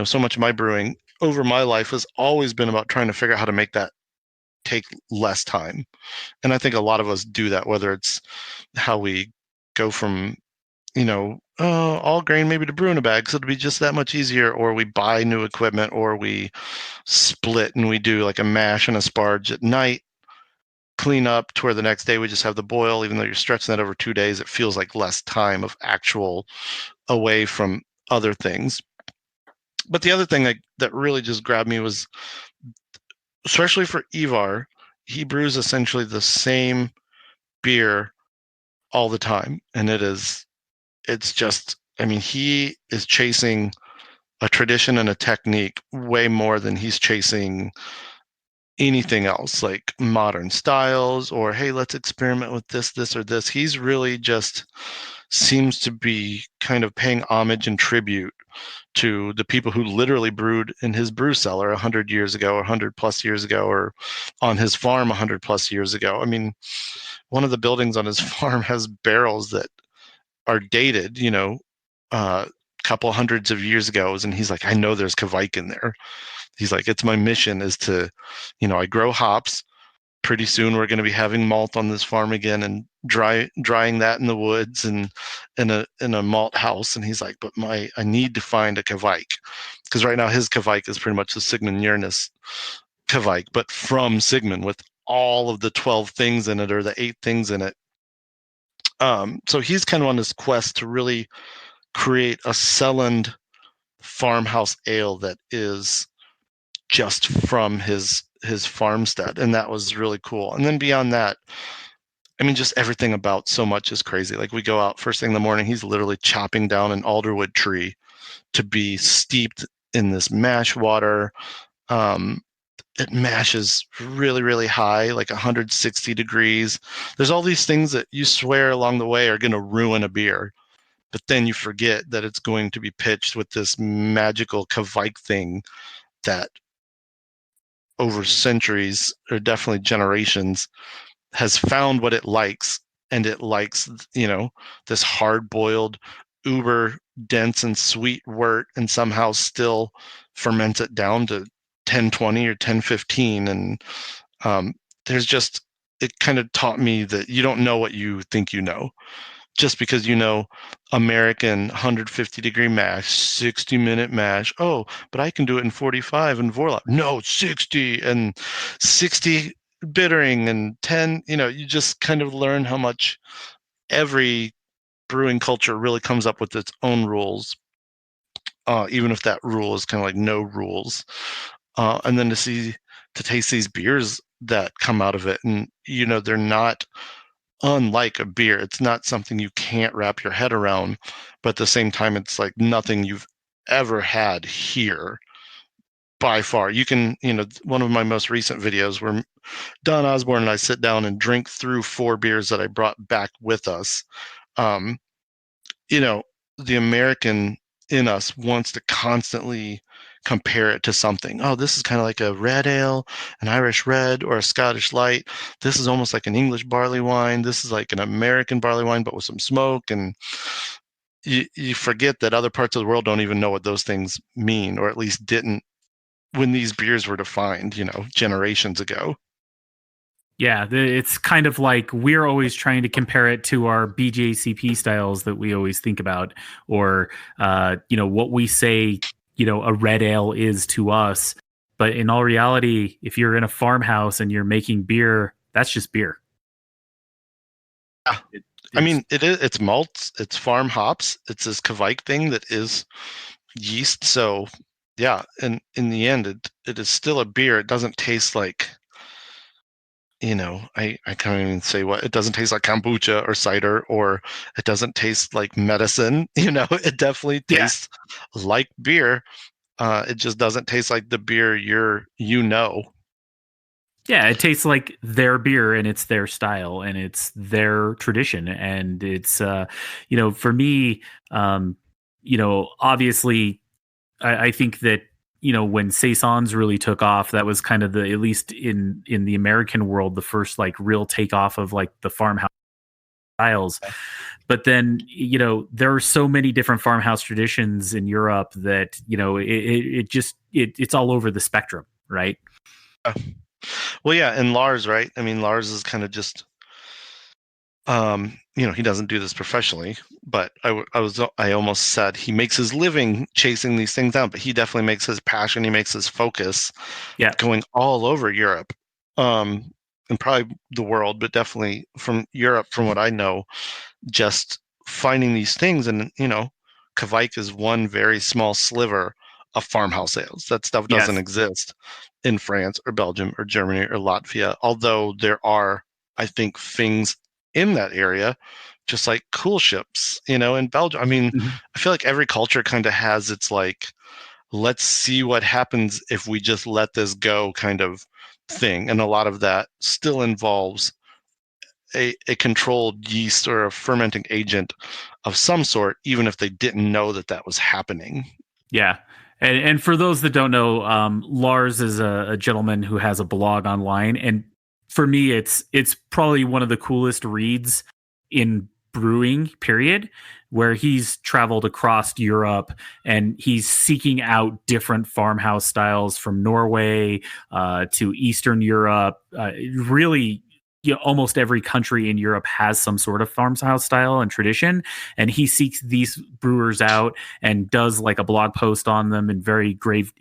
so much of my brewing over my life has always been about trying to figure out how to make that take less time. And I think a lot of us do that, whether it's how we go from, all grain maybe to brew in a bag, so it'll be just that much easier, or we buy new equipment, or we split and we do like a mash and a sparge at night, clean up to where the next day we just have the boil. Even though you're stretching that over 2 days, it feels like less time of actual away from other things. But the other thing that really just grabbed me was, especially for Ivar, he brews essentially the same beer all the time. And it's just, he is chasing a tradition and a technique way more than he's chasing anything else, like modern styles, or, hey, let's experiment with this or this. He's really just seems to be kind of paying homage and tribute to the people who literally brewed in his brew cellar 100 years ago, or 100 plus years ago, or on his farm 100 plus years ago. One of the buildings on his farm has barrels that are dated, couple hundreds of years ago, and he's like, I know there's Kveik in there. He's like, it's my mission is to, I grow hops. Pretty soon we're going to be having malt on this farm again, and drying that in the woods and in a malt house. And he's like, but I need to find a Kveik, because right now his Kveik is pretty much the Sigmund Uranus Kveik, but from Sigmund, with all of the 12 things in it, or the 8 things in it. So he's kind of on this quest to really create a Selland farmhouse ale that is just from his farmstead, and that was really cool. And then beyond that, just everything about so much is crazy. Like, we go out first thing in the morning, he's literally chopping down an alderwood tree to be steeped in this mash water. It mashes really, really high, like 160 degrees. There's all these things that you swear along the way are going to ruin a beer, but then you forget that it's going to be pitched with this magical Kveik thing that over centuries, or definitely generations, has found what it likes. And it likes, this hard-boiled, uber dense and sweet wort, and somehow still ferments it down to 1020 or 1015. And there's just, it kind of taught me that you don't know what you think you know. Just because American 150-degree mash, 60-minute mash. Oh, but I can do it in 45 and Vorlap. No, 60 and 60 bittering and 10. You just kind of learn how much every brewing culture really comes up with its own rules, even if that rule is kind of like no rules. And then to taste these beers that come out of it. And, they're not unlike a beer. It's not something you can't wrap your head around, but at the same time, it's like nothing you've ever had here by far. You can, one of my most recent videos where Don Osborne and I sit down and drink through 4 beers that I brought back with us. Um, you know, the American in us wants to constantly compare it to something. Oh, this is kind of like a red ale, an Irish red, or a Scottish light. This is almost like an English barley wine. This is like an American barley wine, but with some smoke. And you forget that other parts of the world don't even know what those things mean, or at least didn't when these beers were defined, generations ago. Yeah, it's kind of like we're always trying to compare it to our BJCP styles that we always think about, or what we say, a red ale is to us. But in all reality, if you're in a farmhouse and you're making beer, that's just beer. Yeah. I mean, it's malts, it's farm hops, it's this Kveik thing that is yeast. So yeah, and in the end, it is still a beer. It doesn't taste like, I can't even say what. It doesn't taste like kombucha or cider, or it doesn't taste like medicine. It definitely tastes like beer. It just doesn't taste like the beer Yeah, it tastes like their beer and it's their style and it's their tradition. And it's, for me, obviously, I think that, when Saisons really took off, that was kind of at least in the American world, the first like real takeoff of like the farmhouse styles. But then, there are so many different farmhouse traditions in Europe that, it's all over the spectrum, right? Well, yeah, and Lars, right? I mean, Lars is kind of just, he doesn't do this professionally, but I almost said he makes his living chasing these things down, but he definitely makes his passion, he makes his focus, going all over Europe, and probably the world, but definitely from Europe, from what I know, just finding these things. And, Kveik is one very small sliver of farmhouse ales. That stuff doesn't exist in France or Belgium or Germany or Latvia, although there are, I think, things in that area, just like cool ships, in Belgium. I mean, I feel like every culture kind of has its like, let's see what happens if we just let this go kind of thing. And a lot of that still involves a controlled yeast or a fermenting agent of some sort, even if they didn't know that was happening. Yeah. And for those that don't know, Lars is a gentleman who has a blog online. And for me, it's probably one of the coolest reads in brewing, period, where he's traveled across Europe and he's seeking out different farmhouse styles from Norway to Eastern Europe. Really, almost every country in Europe has some sort of farmhouse style and tradition, and he seeks these brewers out and does like a blog post on them in very great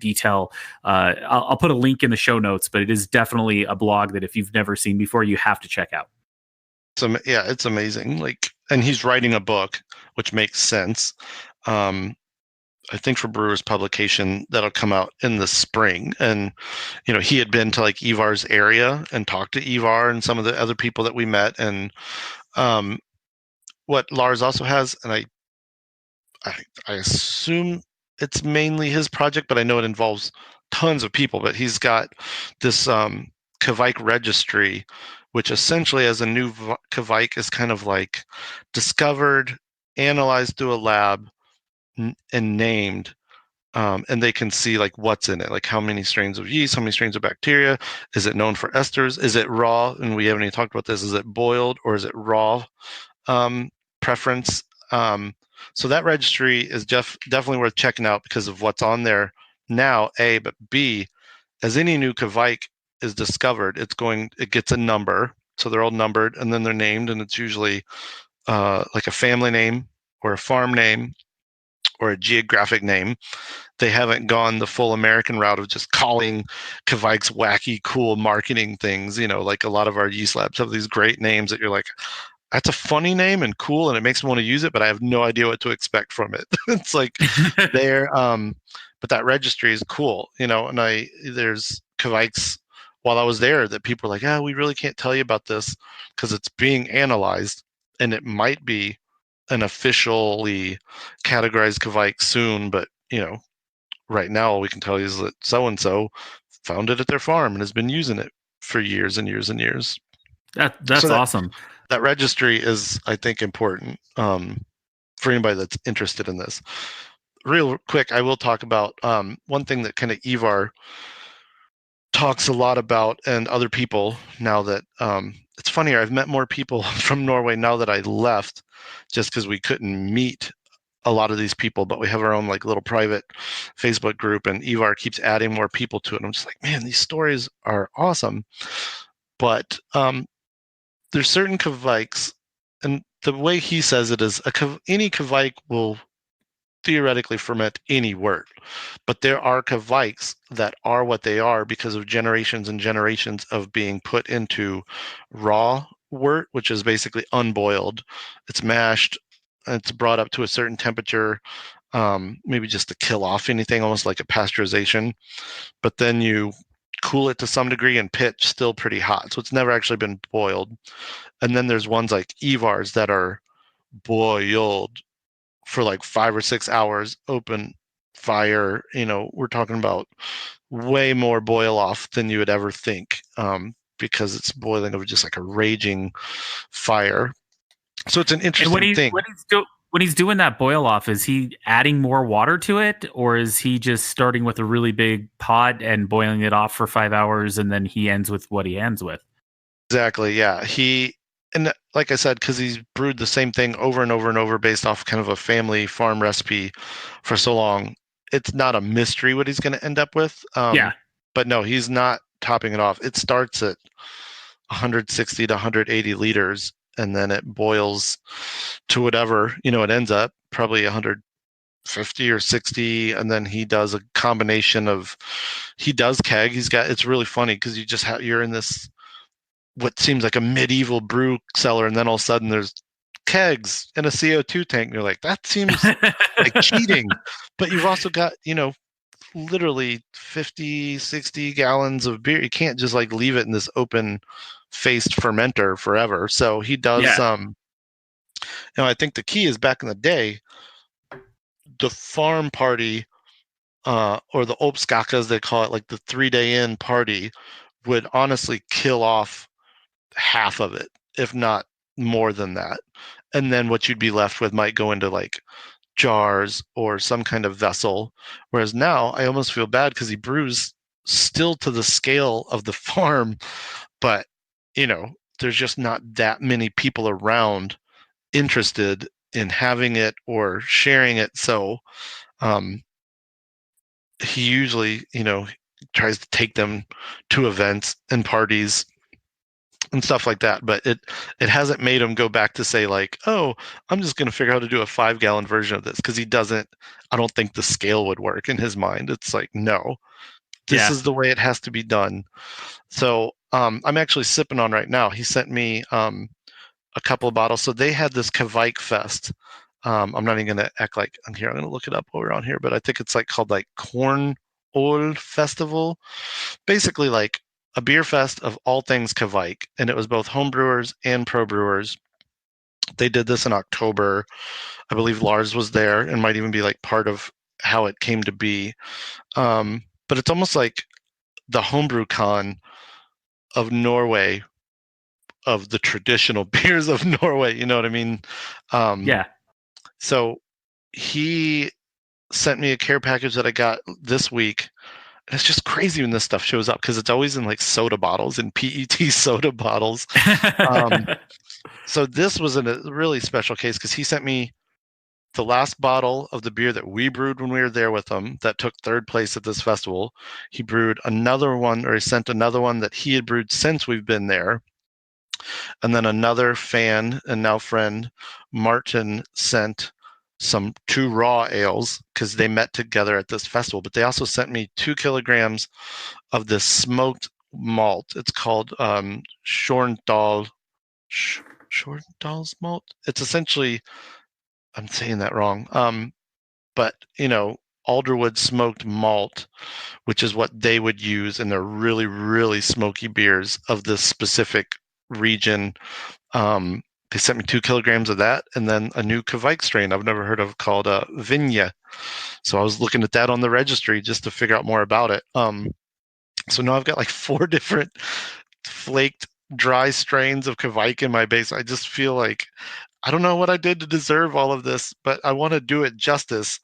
detail. I'll put a link in the show notes, but it is definitely a blog that if you've never seen before, you have to check out. So yeah, it's amazing. Like, and he's writing a book, which makes sense. I think for Brewers Publication that'll come out in the spring. And, he had been to like Ivar's area and talked to Ivar and some of the other people that we met. And what Lars also has, and I assume it's mainly his project, but I know it involves tons of people, but he's got this Kveik registry, which essentially as a new Kveik is kind of like discovered, analyzed through a lab, and named, and they can see like what's in it, like how many strains of yeast, how many strains of bacteria, is it known for esters, is it raw, and we haven't even talked about this, is it boiled or is it raw preference. So that registry is definitely worth checking out because of what's on there now, A, but B, as any new Kveik is discovered, it gets a number, so they're all numbered and then they're named, and it's usually like a family name or a farm name or a geographic name. They haven't gone the full American route of just calling Kveik's wacky, cool marketing things. Like a lot of our yeast labs have these great names that you're like, that's a funny name and cool, and it makes me want to use it, but I have no idea what to expect from it. It's like there, but that registry is cool, and there's Kveik's while I was there that people were like, "Ah, we really can't tell you about this because it's being analyzed, and it might be an officially categorized Kveik soon, but right now all we can tell you is that so and so found it at their farm and has been using it for years and years and years." So That's awesome. that registry is, I think, important for anybody that's interested in this. Real quick, I will talk about one thing that kind of Ivar talks a lot about, and other people now that it's funnier. I've met more people from Norway now that I left, just because we couldn't meet a lot of these people, but we have our own like little private Facebook group, and Ivar keeps adding more people to it. And I'm just like, man, these stories are awesome. But there's certain Kveiks, and the way he says it is any Kveik will theoretically ferment any wort, but there are Kveiks that are what they are because of generations and generations of being put into raw wort, which is basically unboiled. It's mashed, it's brought up to a certain temperature, maybe just to kill off anything, almost like a pasteurization. But then you cool it to some degree and pitch still pretty hot. So it's never actually been boiled. And then there's ones like Ivar's that are boiled for like 5 or 6 hours, open fire. We're talking about way more boil off than you would ever think, because it's boiling over just like a raging fire. So it's an And when interesting he thing. when he's doing that boil off, is he adding more water to it, or is he just starting with a really big pot and boiling it off for 5 hours, and then he ends with what he ends with? Exactly. Yeah. And like I said, because he's brewed the same thing over and over and over based off kind of a family farm recipe for so long, it's not a mystery what he's going to end up with. Yeah, But no, he's not topping it off. It starts at 160 to 180 liters, and then it boils to whatever, it ends up probably 150 or 60. And then he does a combination of, he does keg. It's really funny because you're in this what seems like a medieval brew cellar, and then all of a sudden there's kegs and a CO2 tank. And you're like, that seems like cheating. But you've also got, literally 50, 60 gallons of beer. You can't just like leave it in this open faced fermenter forever. So he does, yeah, I think the key is back in the day, the farm party, or the Obskaka, as they call it, like the 3 day in party, would honestly kill off half of it, if not more than that. And then what you'd be left with might go into like jars or some kind of vessel. Whereas now I almost feel bad because he brews still to the scale of the farm, but there's just not that many people around interested in having it or sharing it. So um, he usually, tries to take them to events and parties and stuff like that. But it hasn't made him go back to say like, oh, I'm just going to figure out how to do a 5 gallon version of this, because he doesn't. I don't think the scale would work in his mind. It's like, no, this yeah. is the way it has to be done. So I'm actually sipping on right now. He sent me a couple of bottles. So they had this Kveik Fest. I'm not even going to act like I'm here. I'm going to look it up while we're on here, but I think it's like called like Corn Oil Festival. Basically, like a beer fest of all things Kveik, and it was both homebrewers and pro brewers. They did this in October. I believe Lars was there and might even be like part of how it came to be. But it's almost like the homebrew con of Norway, of the traditional beers of Norway. You know what I mean? Um, Yeah. so he sent me a care package that I got this week. And it's just crazy when this stuff shows up because it's always in like soda bottles and PET soda bottles. Um, so this was a really special case because he sent me the last bottle of the beer that we brewed when we were there with him that took third place at this festival. He brewed another one, or he sent another one that he had brewed since we've been there. And then another fan and now friend, Martin, sent two raw ales because they met together at this festival. But they also sent me 2 kilograms of this smoked malt. It's called Shorndal malt. It's essentially, I'm saying that wrong. But alderwood smoked malt, which is what they would use in their really, really smoky beers of this specific region. They sent me 2 kilograms of that, and then a new Kveik strain I've never heard of called Vinya. So I was looking at that on the registry just to figure out more about it. So now I've got like 4 different flaked dry strains of Kveik in my base. I just feel like I don't know what I did to deserve all of this, but I want to do it justice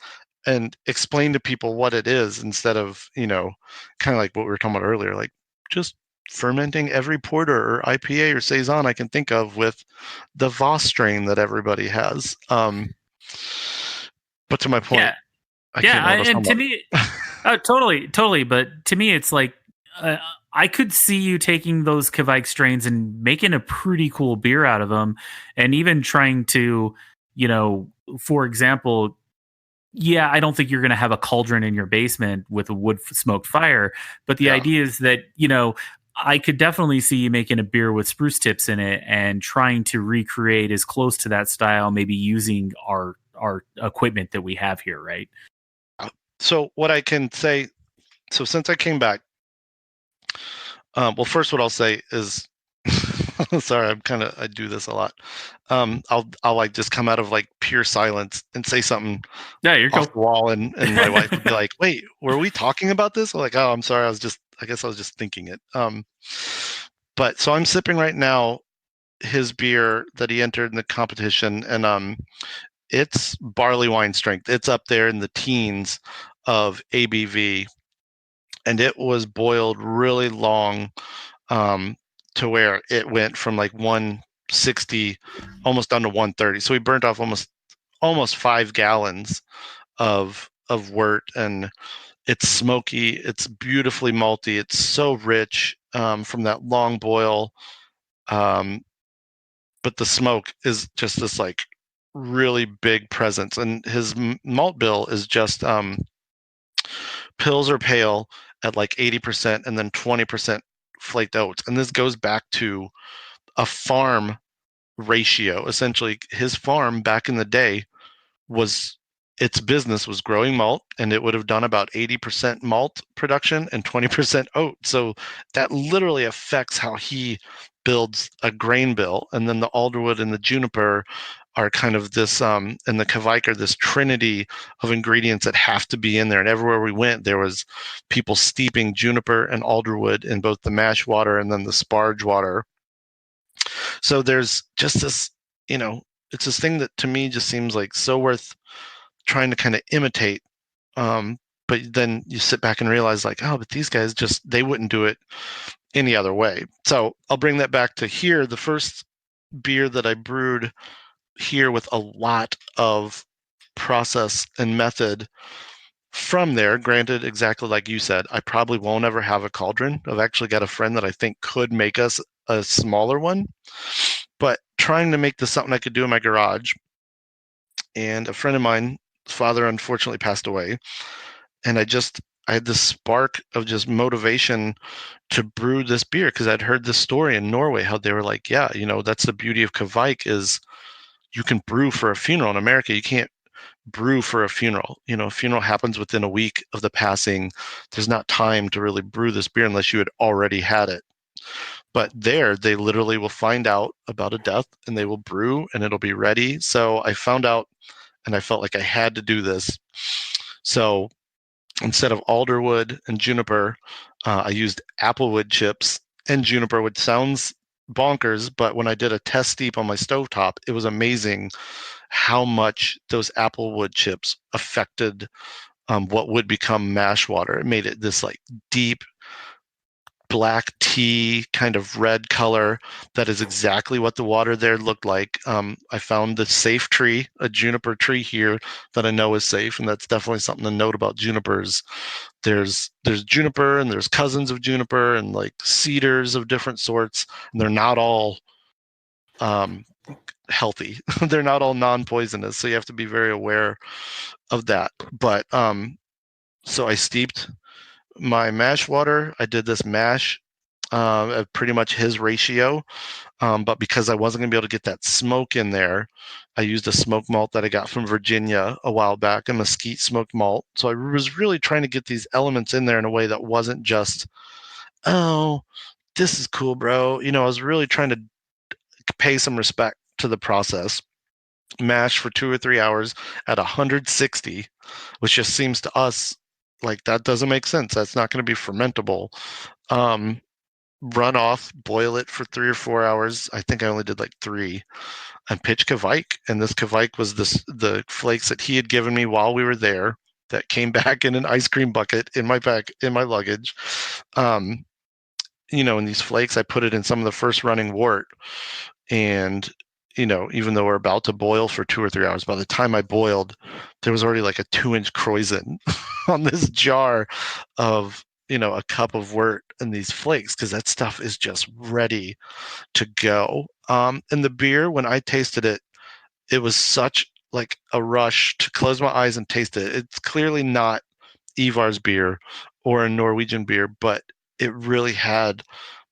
and explain to people what it is instead of, kind of like what we were talking about earlier, like just fermenting every porter or IPA or saison I can think of with the Voss strain that everybody has. But to my point, Yeah, I yeah, can't remember what I was and to talking me, totally. But to me, it's like I could see you taking those Kveik strains and making a pretty cool beer out of them, and even trying to, for example, yeah, I don't think you're going to have a cauldron in your basement with a wood smoked fire, but the Yeah. idea is that, I could definitely see you making a beer with spruce tips in it and trying to recreate as close to that style, maybe using our equipment that we have here, right? So what I can say, so since I came back, well, first what I'll say is, sorry, I do this a lot. I'll like just come out of like pure silence and say something Yeah, you're off cool. the wall, and my wife would be like, "Wait, were we talking about this?" I'm like, "Oh, I'm sorry. I guess I was just thinking it." But so I'm sipping right now his beer that he entered in the competition, and it's barley wine strength. It's up there in the teens of ABV, and it was boiled really long, to where it went from like 160 almost down to 130. So we burnt off almost 5 gallons of wort, and it's smoky. It's beautifully malty. It's so rich, from that long boil. Um, but the smoke is just this like really big presence, and his malt bill is just pills or pale at like 80% and then 20% flaked oats. And this goes back to a farm ratio. Essentially, his farm back in the day was its business was growing malt, and it would have done about 80% malt production and 20% oat. So that literally affects how he builds a grain bill. And then the alderwood and the juniper are kind of this, and the Kveik are this trinity of ingredients that have to be in there. And everywhere we went, there was people steeping juniper and alderwood in both the mash water and then the sparge water. So there's just this, it's this thing that to me just seems like so worth trying to kind of imitate. Um, but then you sit back and realize like, oh, but these guys they wouldn't do it any other way. So I'll bring that back to here. The first beer that I brewed here with a lot of process and method from there, granted, exactly like you said, I probably won't ever have a cauldron. I've actually got a friend that I think could make us a smaller one, but trying to make this something I could do in my garage. And a friend of mine, his father unfortunately passed away, and I had this spark of just motivation to brew this beer because I'd heard this story in Norway how they were like, yeah, that's the beauty of Kveik is you can brew for a funeral. In America, you can't brew for a funeral. A funeral happens within a week of the passing. There's not time to really brew this beer unless you had already had it. But there, they literally will find out about a death and they will brew and it'll be ready. So I found out and I felt like I had to do this. So instead of alderwood and juniper, I used applewood chips and juniper, which sounds bonkers, but when I did a test steep on my stovetop, it was amazing how much those applewood chips affected, what would become mash water. It made it this like deep black tea kind of red color that is exactly what the water there looked like. I found the safe tree, a juniper tree here that I know is safe, and that's definitely something to note about junipers. There's juniper and there's cousins of juniper and like cedars of different sorts, and they're not all healthy. They're not all non-poisonous, so you have to be very aware of that. But so I steeped my mash water. I did this mash at pretty much his ratio. But because I wasn't going to be able to get that smoke in there, I used a smoke malt that I got from Virginia a while back, a mesquite smoked malt. So I was really trying to get these elements in there in a way that wasn't just, oh, this is cool, bro. I was really trying to pay some respect to the process. Mash for 2 or 3 hours at 160, which just seems to us like that doesn't make sense. That's not going to be fermentable. Um, Run off, boil it for 3 or 4 hours. I think I only did like 3, and pitch Kveik. And this Kveik was the flakes that he had given me while we were there that came back in an ice cream bucket in my luggage. Um, in these flakes, I put it in some of the first running wort, and even though we're about to boil for 2 or 3 hours, by the time I boiled, there was already like a 2-inch kreuzen on this jar of a cup of wort and these flakes, because that stuff is just ready to go. And the beer, when I tasted it, it was such like a rush to close my eyes and taste it. It's clearly not Ivar's beer or a Norwegian beer, but it really had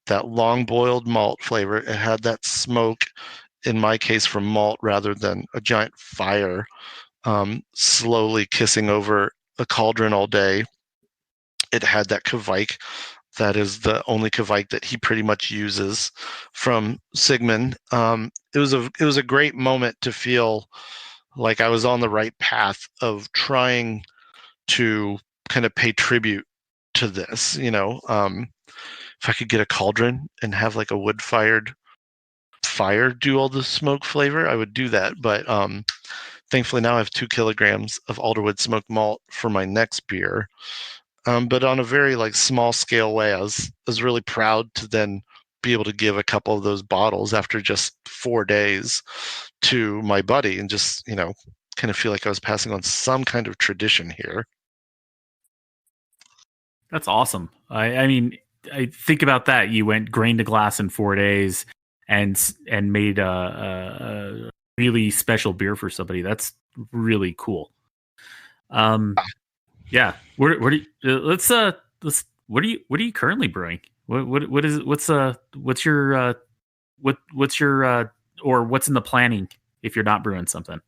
that long boiled malt flavor. It had that smoke, in my case, from malt rather than a giant fire, slowly kissing over a cauldron all day. It had that Kveik. That is the only Kveik that he pretty much uses from Sigmund. It was a great moment to feel like I was on the right path of trying to kind of pay tribute to this. If I could get a cauldron and have like a wood-fired fire do all the smoke flavor, I would do that. But thankfully now I have 2 kilograms of alderwood smoked malt for my next beer. But on a very like small scale way, I was really proud to then be able to give a couple of those bottles after just 4 days to my buddy, and just kind of feel like I was passing on some kind of tradition here. That's awesome. I mean, I think about that. You went grain to glass in 4 days and made a really special beer for somebody. That's really cool. Yeah. What do you, let's what are you currently brewing? What is what's your what's your or what's in the planning if you're not brewing something?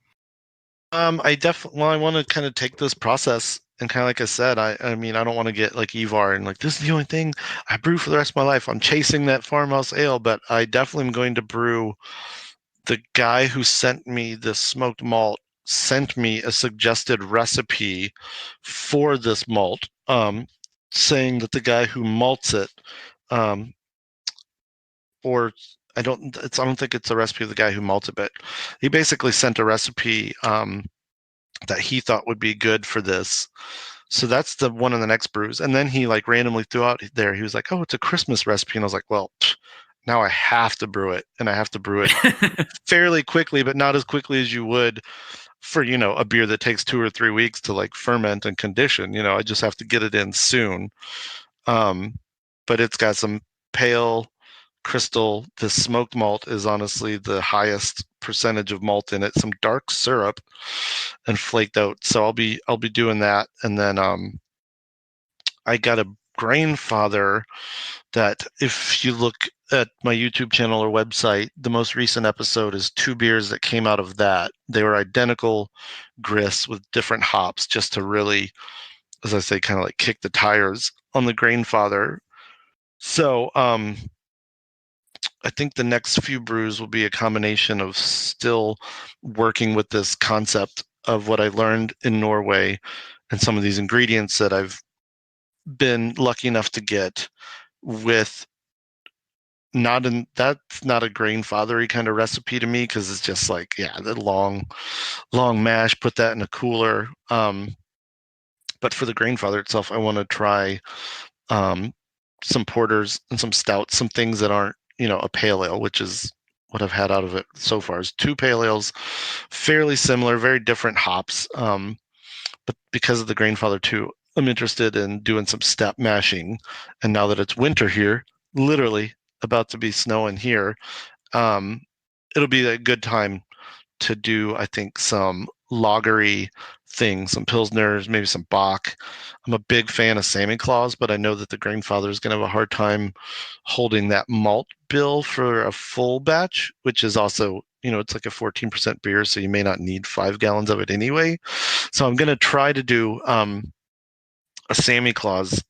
I want to kind of take this process and kind of like I said, I mean, I don't want to get like Ivar and like this is the only thing I brew for the rest of my life. I'm chasing that farmhouse ale, but I definitely am going to brew. The guy who sent me the smoked malt sent me a suggested recipe for this malt, saying that the guy who malts it, um, or I don't think it's a recipe of the guy who malts it, but he basically sent a recipe that he thought would be good for this. So that's the one in the next brews. And then he like randomly threw out there, he was like, oh, it's a Christmas recipe. And I was like, well, now I have to brew it, and I have to brew it fairly quickly, but not as quickly as you would for, a beer that takes 2 or 3 weeks to like ferment and condition. I just have to get it in soon. But it's got some pale crystal. The smoked malt is honestly the highest percentage of malt in it, some dark syrup and flaked out. So I'll be doing that. And then I got a grainfather that, if you look at my YouTube channel or website, the most recent episode is 2 beers that came out of that. They were identical grist with different hops, just to really, as I say, kind of like kick the tires on the grainfather. So I think the next few brews will be a combination of still working with this concept of what I learned in Norway and some of these ingredients that I've been lucky enough to get, with that's not a grainfathery kind of recipe to me, because it's just like, yeah, the long mash, put that in a cooler. But for the grainfather itself, I want to try some porters and some stouts, some things that aren't a pale ale, which is what I've had out of it so far. Is 2 pale ales, fairly similar, very different hops. But because of the grainfather too, I'm interested in doing some step mashing. And now that it's winter here, literally about to be snowing here, it'll be a good time to do, I think, some lagery things, some pilsners, maybe some Bock. I'm a big fan of Sammy Claus, but I know that the grandfather is going to have a hard time holding that malt bill for a full batch, which is also, it's like a 14% beer, so you may not need 5 gallons of it anyway. So I'm going to try to do a Sammy Claus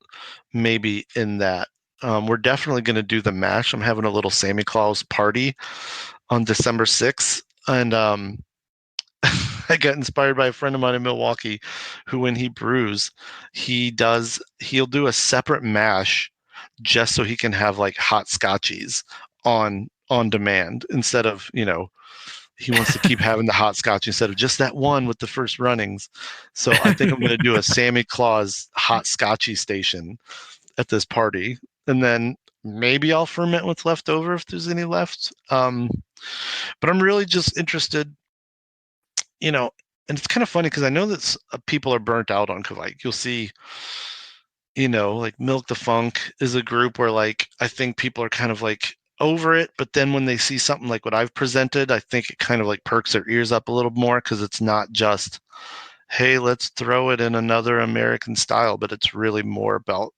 maybe in that. We're definitely going to do the mash. I'm having a little Sammy Claus party on December 6th. And I got inspired by a friend of mine in Milwaukee who, when he brews, he'll do a separate mash just so he can have like hot scotchies on demand instead of, he wants to keep having the hot scotch instead of just that one with the first runnings. So I think I'm going to do a Sammy Claus hot scotchy station at this party. And then maybe I'll ferment what's left over if there's any left. But I'm really just interested, and it's kind of funny because I know that people are burnt out on Kveik. You'll see, like Milk the Funk is a group where like I think people are kind of like over it, but then when they see something like what I've presented, I think it kind of like perks their ears up a little more because it's not just, hey, let's throw it in another American style, but it's really more about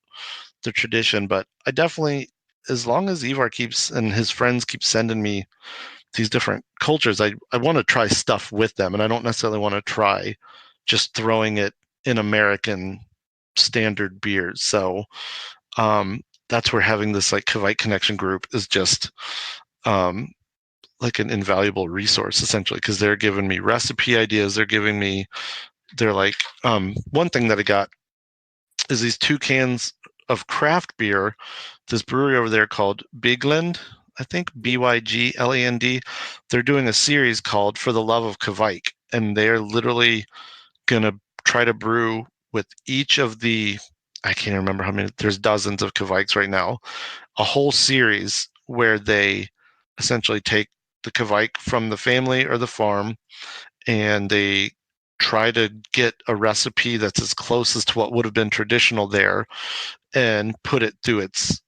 the tradition. But I definitely, as long as Ivar and his friends keep sending me these different cultures, I want to try stuff with them, and I don't necessarily want to try just throwing it in American standard beers. So that's where having this like Kveik Connection group is just like an invaluable resource essentially, because they're giving me recipe ideas. They're like one thing that I got is these 2 cans of craft beer. This brewery over there called Bygland, I think Bygland. They're doing a series called For the Love of Kveik, and they're literally gonna try to brew with each of the, I can't remember how many, there's dozens of Kveiks right now, a whole series where they essentially take the Kveik from the family or the farm and they try to get a recipe that's as close as to what would have been traditional there and put it through its,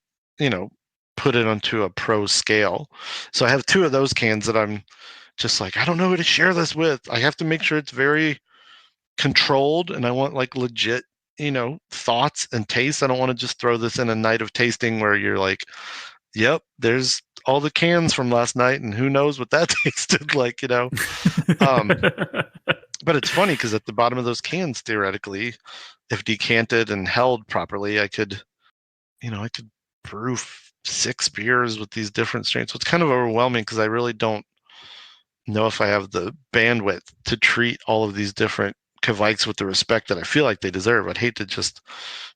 put it onto a pro scale. So I have 2 of those cans that I'm just like, I don't know who to share this with. I have to make sure it's very controlled, and I want like legit, thoughts and tastes. I don't want to just throw this in a night of tasting where you're like, yep, there's all the cans from last night and who knows what that tasted like, But it's funny because at the bottom of those cans, theoretically, if decanted and held properly, I could brew 6 beers with these different strains. So it's kind of overwhelming because I really don't know if I have the bandwidth to treat all of these different Kveiks with the respect that I feel like they deserve. I'd hate to just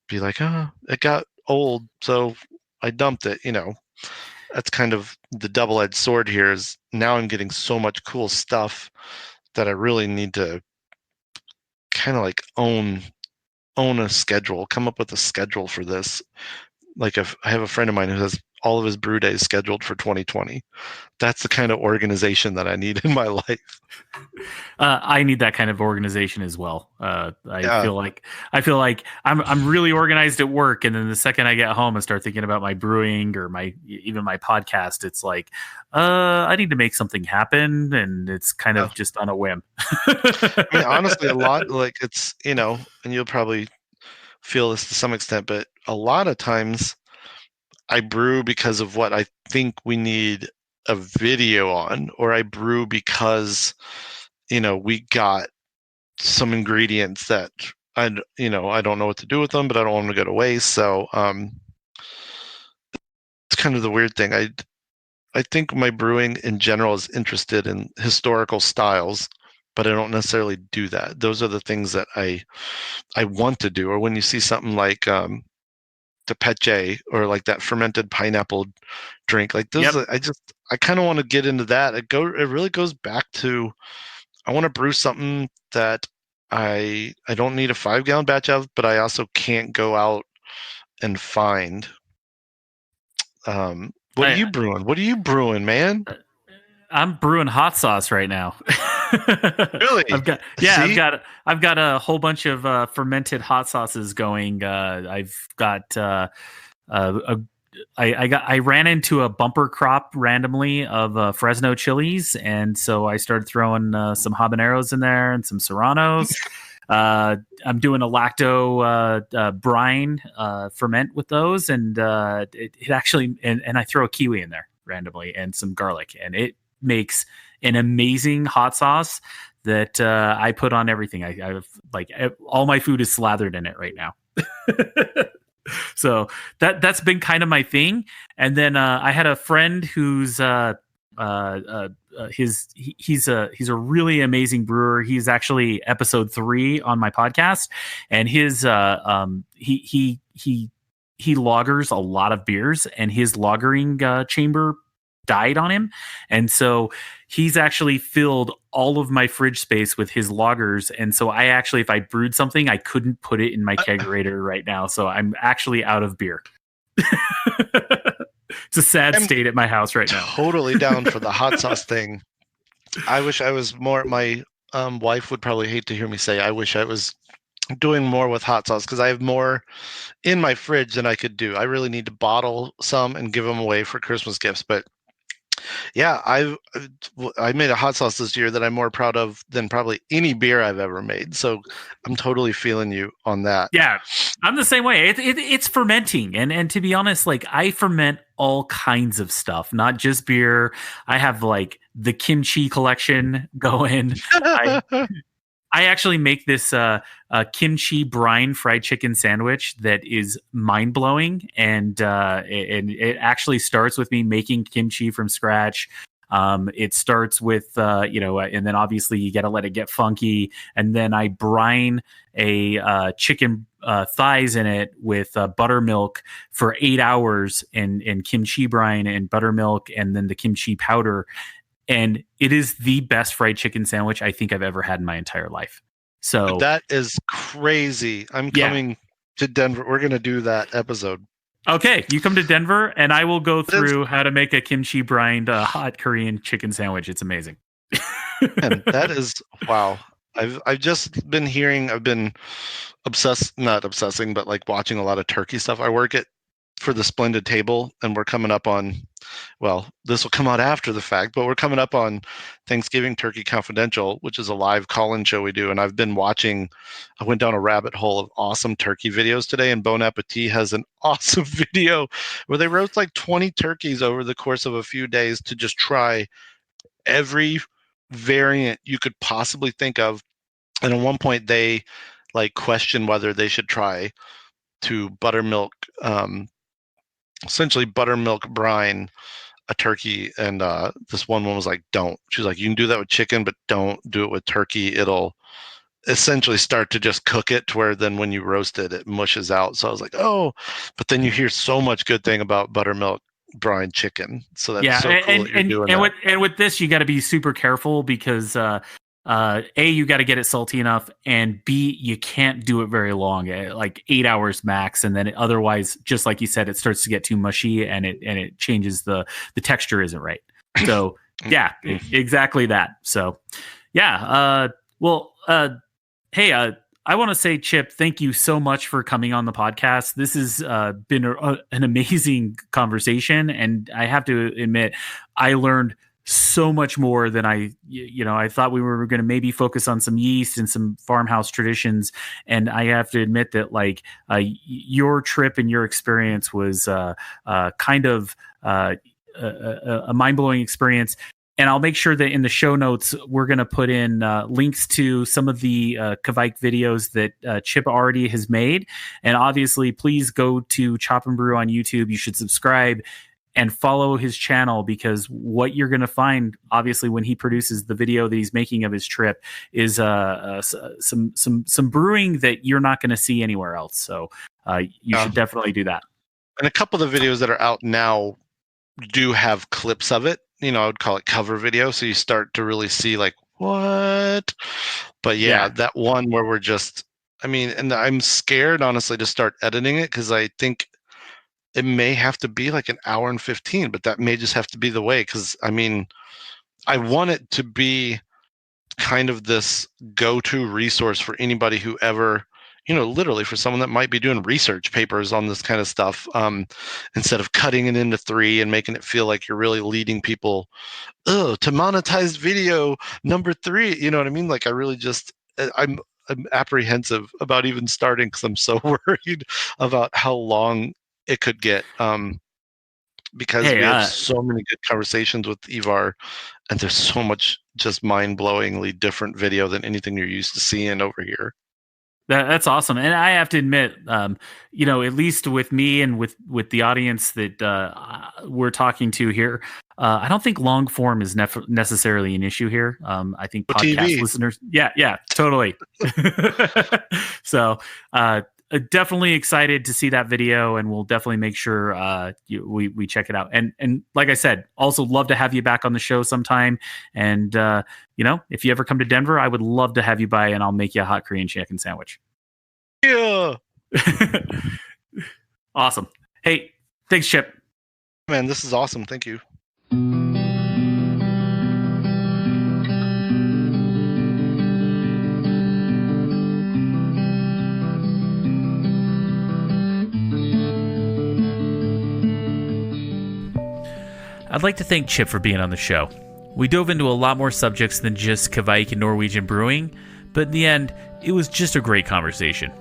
be like, it got old, so I dumped it. That's kind of the double-edged sword here. Is now I'm getting so much cool stuff that I really need to kind of like own a schedule, come up with a schedule for this. Like if I have a friend of mine who has all of his brew days scheduled for 2020. That's the kind of organization that I need in my life. I need that kind of organization as well. I feel like I'm really organized at work, and then the second I get home and start thinking about my brewing or even my podcast, it's like I need to make something happen, and it's kind of just on a whim. I mean, honestly, a lot like it's and you'll probably feel this to some extent, but a lot of times I brew because of what I think we need a video on, or I brew because we got some ingredients that I don't know what to do with them, but I don't want them to go to waste. So it's kind of the weird thing. I think my brewing in general is interested in historical styles, but I don't necessarily do that. Those are the things that I want to do. Or when you see something like the peche or like that fermented pineapple drink, like those, I kind of want to get into that. It really goes back to, I want to brew something that I don't need a 5-gallon batch of, but I also can't go out and find. What are you brewing? What are you brewing, man? I'm brewing hot sauce right now. Really? I've got a whole bunch of fermented hot sauces going. I've got a I ran into a bumper crop randomly of Fresno chilies, and so I started throwing some habaneros in there and some serranos. I'm doing a lacto brine ferment with those, and it actually and I throw a kiwi in there randomly and some garlic, and it makes an amazing hot sauce that I put on everything. I've like all my food is slathered in it right now. So that's been kind of my thing. And then I had a friend who's he's a really amazing brewer. He's actually episode 3 on my podcast, and his he lagers a lot of beers, and his lagering chamber died on him, and so he's actually filled all of my fridge space with his lagers. And so I actually, if I brewed something, I couldn't put it in my kegerator right now, so I'm actually out of beer. It's a sad state at my house right now. Totally down for the hot sauce thing. I wish I was more. My wife would probably hate to hear me say, I wish I was doing more with hot sauce, because I have more in my fridge than I could do. I really need to bottle some and give them away for Christmas gifts. But yeah, I made a hot sauce this year that I'm more proud of than probably any beer I've ever made. So I'm totally feeling you on that. Yeah, I'm the same way. It's fermenting, and to be honest, like I ferment all kinds of stuff, not just beer. I have like the kimchi collection going. I actually make this kimchi brine fried chicken sandwich that is mind blowing, and it actually starts with me making kimchi from scratch. It starts with and then obviously you got to let it get funky, and then I brine a chicken thighs in it with buttermilk for 8 hours in kimchi brine and buttermilk, and then the kimchi powder. And it is the best fried chicken sandwich I think I've ever had in my entire life. So that is crazy. I'm coming to Denver. We're going to do that episode. Okay, you come to Denver, and I will go through how to make a kimchi brined hot Korean chicken sandwich. It's amazing. And that is wow. I've just been hearing. I've been not obsessing, but like watching a lot of turkey stuff. I work for the Splendid Table, and we're coming up on, well, this will come out after the fact, but we're coming up on Thanksgiving Turkey Confidential, which is a live call-in show we do. And I've been watching, I went down a rabbit hole of awesome turkey videos today, and Bon Appetit has an awesome video where they roast like 20 turkeys over the course of a few days to just try every variant you could possibly think of. And at one point they like question whether they should try to buttermilk, essentially buttermilk brine a turkey, and this one was like, don't. She's like, you can do that with chicken, but don't do it with turkey. It'll essentially start to just cook it to where then when you roast it, it mushes out. So I was like, oh, but then you hear so much good thing about buttermilk brine chicken. So that's so cool that you're doing that. And with this, you got to be super careful because A, you got to get it salty enough, and B, you can't do it very long, like 8 hours max, and then otherwise, just like you said, it starts to get too mushy, and it changes the texture isn't right. So yeah, exactly that. So yeah, hey, I want to say, Chip, thank you so much for coming on the podcast. This has been an amazing conversation, and I have to admit, I learned so much more than I thought. We were going to maybe focus on some yeast and some farmhouse traditions. And I have to admit that your trip and your experience was kind of a mind-blowing experience. And I'll make sure that in the show notes, we're going to put in links to some of the Kveik videos that Chip already has made. And obviously, please go to Chop and Brew on YouTube. You should subscribe and follow his channel, because what you're going to find, obviously, when he produces the video that he's making of his trip, is some brewing that you're not going to see anywhere else. So you should definitely do that. And a couple of the videos that are out now do have clips of it. I would call it cover video. So you start to really see like, what? But yeah, that one where we're just, and I'm scared, honestly, to start editing it, because I think it may have to be like an hour and 15, but that may just have to be the way. Because I want it to be kind of this go-to resource for anybody who ever, literally for someone that might be doing research papers on this kind of stuff, instead of cutting it into 3 and making it feel like you're really leading people, to monetize video number 3. You know what I mean? Like, I really just, I'm apprehensive about even starting because I'm so worried about how long it could get. Because we have so many good conversations with Ivar, and there's so much just mind-blowingly different video than anything you're used to seeing over here. That's awesome. And I have to admit, at least with me and with the audience that we're talking to here, I don't think long form is necessarily an issue here. I think podcast TV listeners. Yeah, totally. So definitely excited to see that video, and we'll definitely make sure we check it out. And like I said, also love to have you back on the show sometime. And if you ever come to Denver, I would love to have you by, and I'll make you a hot Korean chicken sandwich. Yeah. Awesome. Hey, thanks, Chip. Man, this is awesome. Thank you. I'd like to thank Chip for being on the show. We dove into a lot more subjects than just Kveik and Norwegian brewing, but in the end, it was just a great conversation.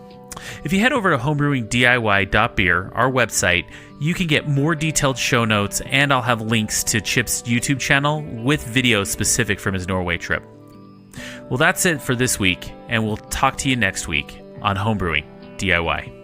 If you head over to homebrewingdiy.beer, our website, you can get more detailed show notes, and I'll have links to Chip's YouTube channel with videos specific from his Norway trip. Well, that's it for this week, and we'll talk to you next week on Homebrewing DIY.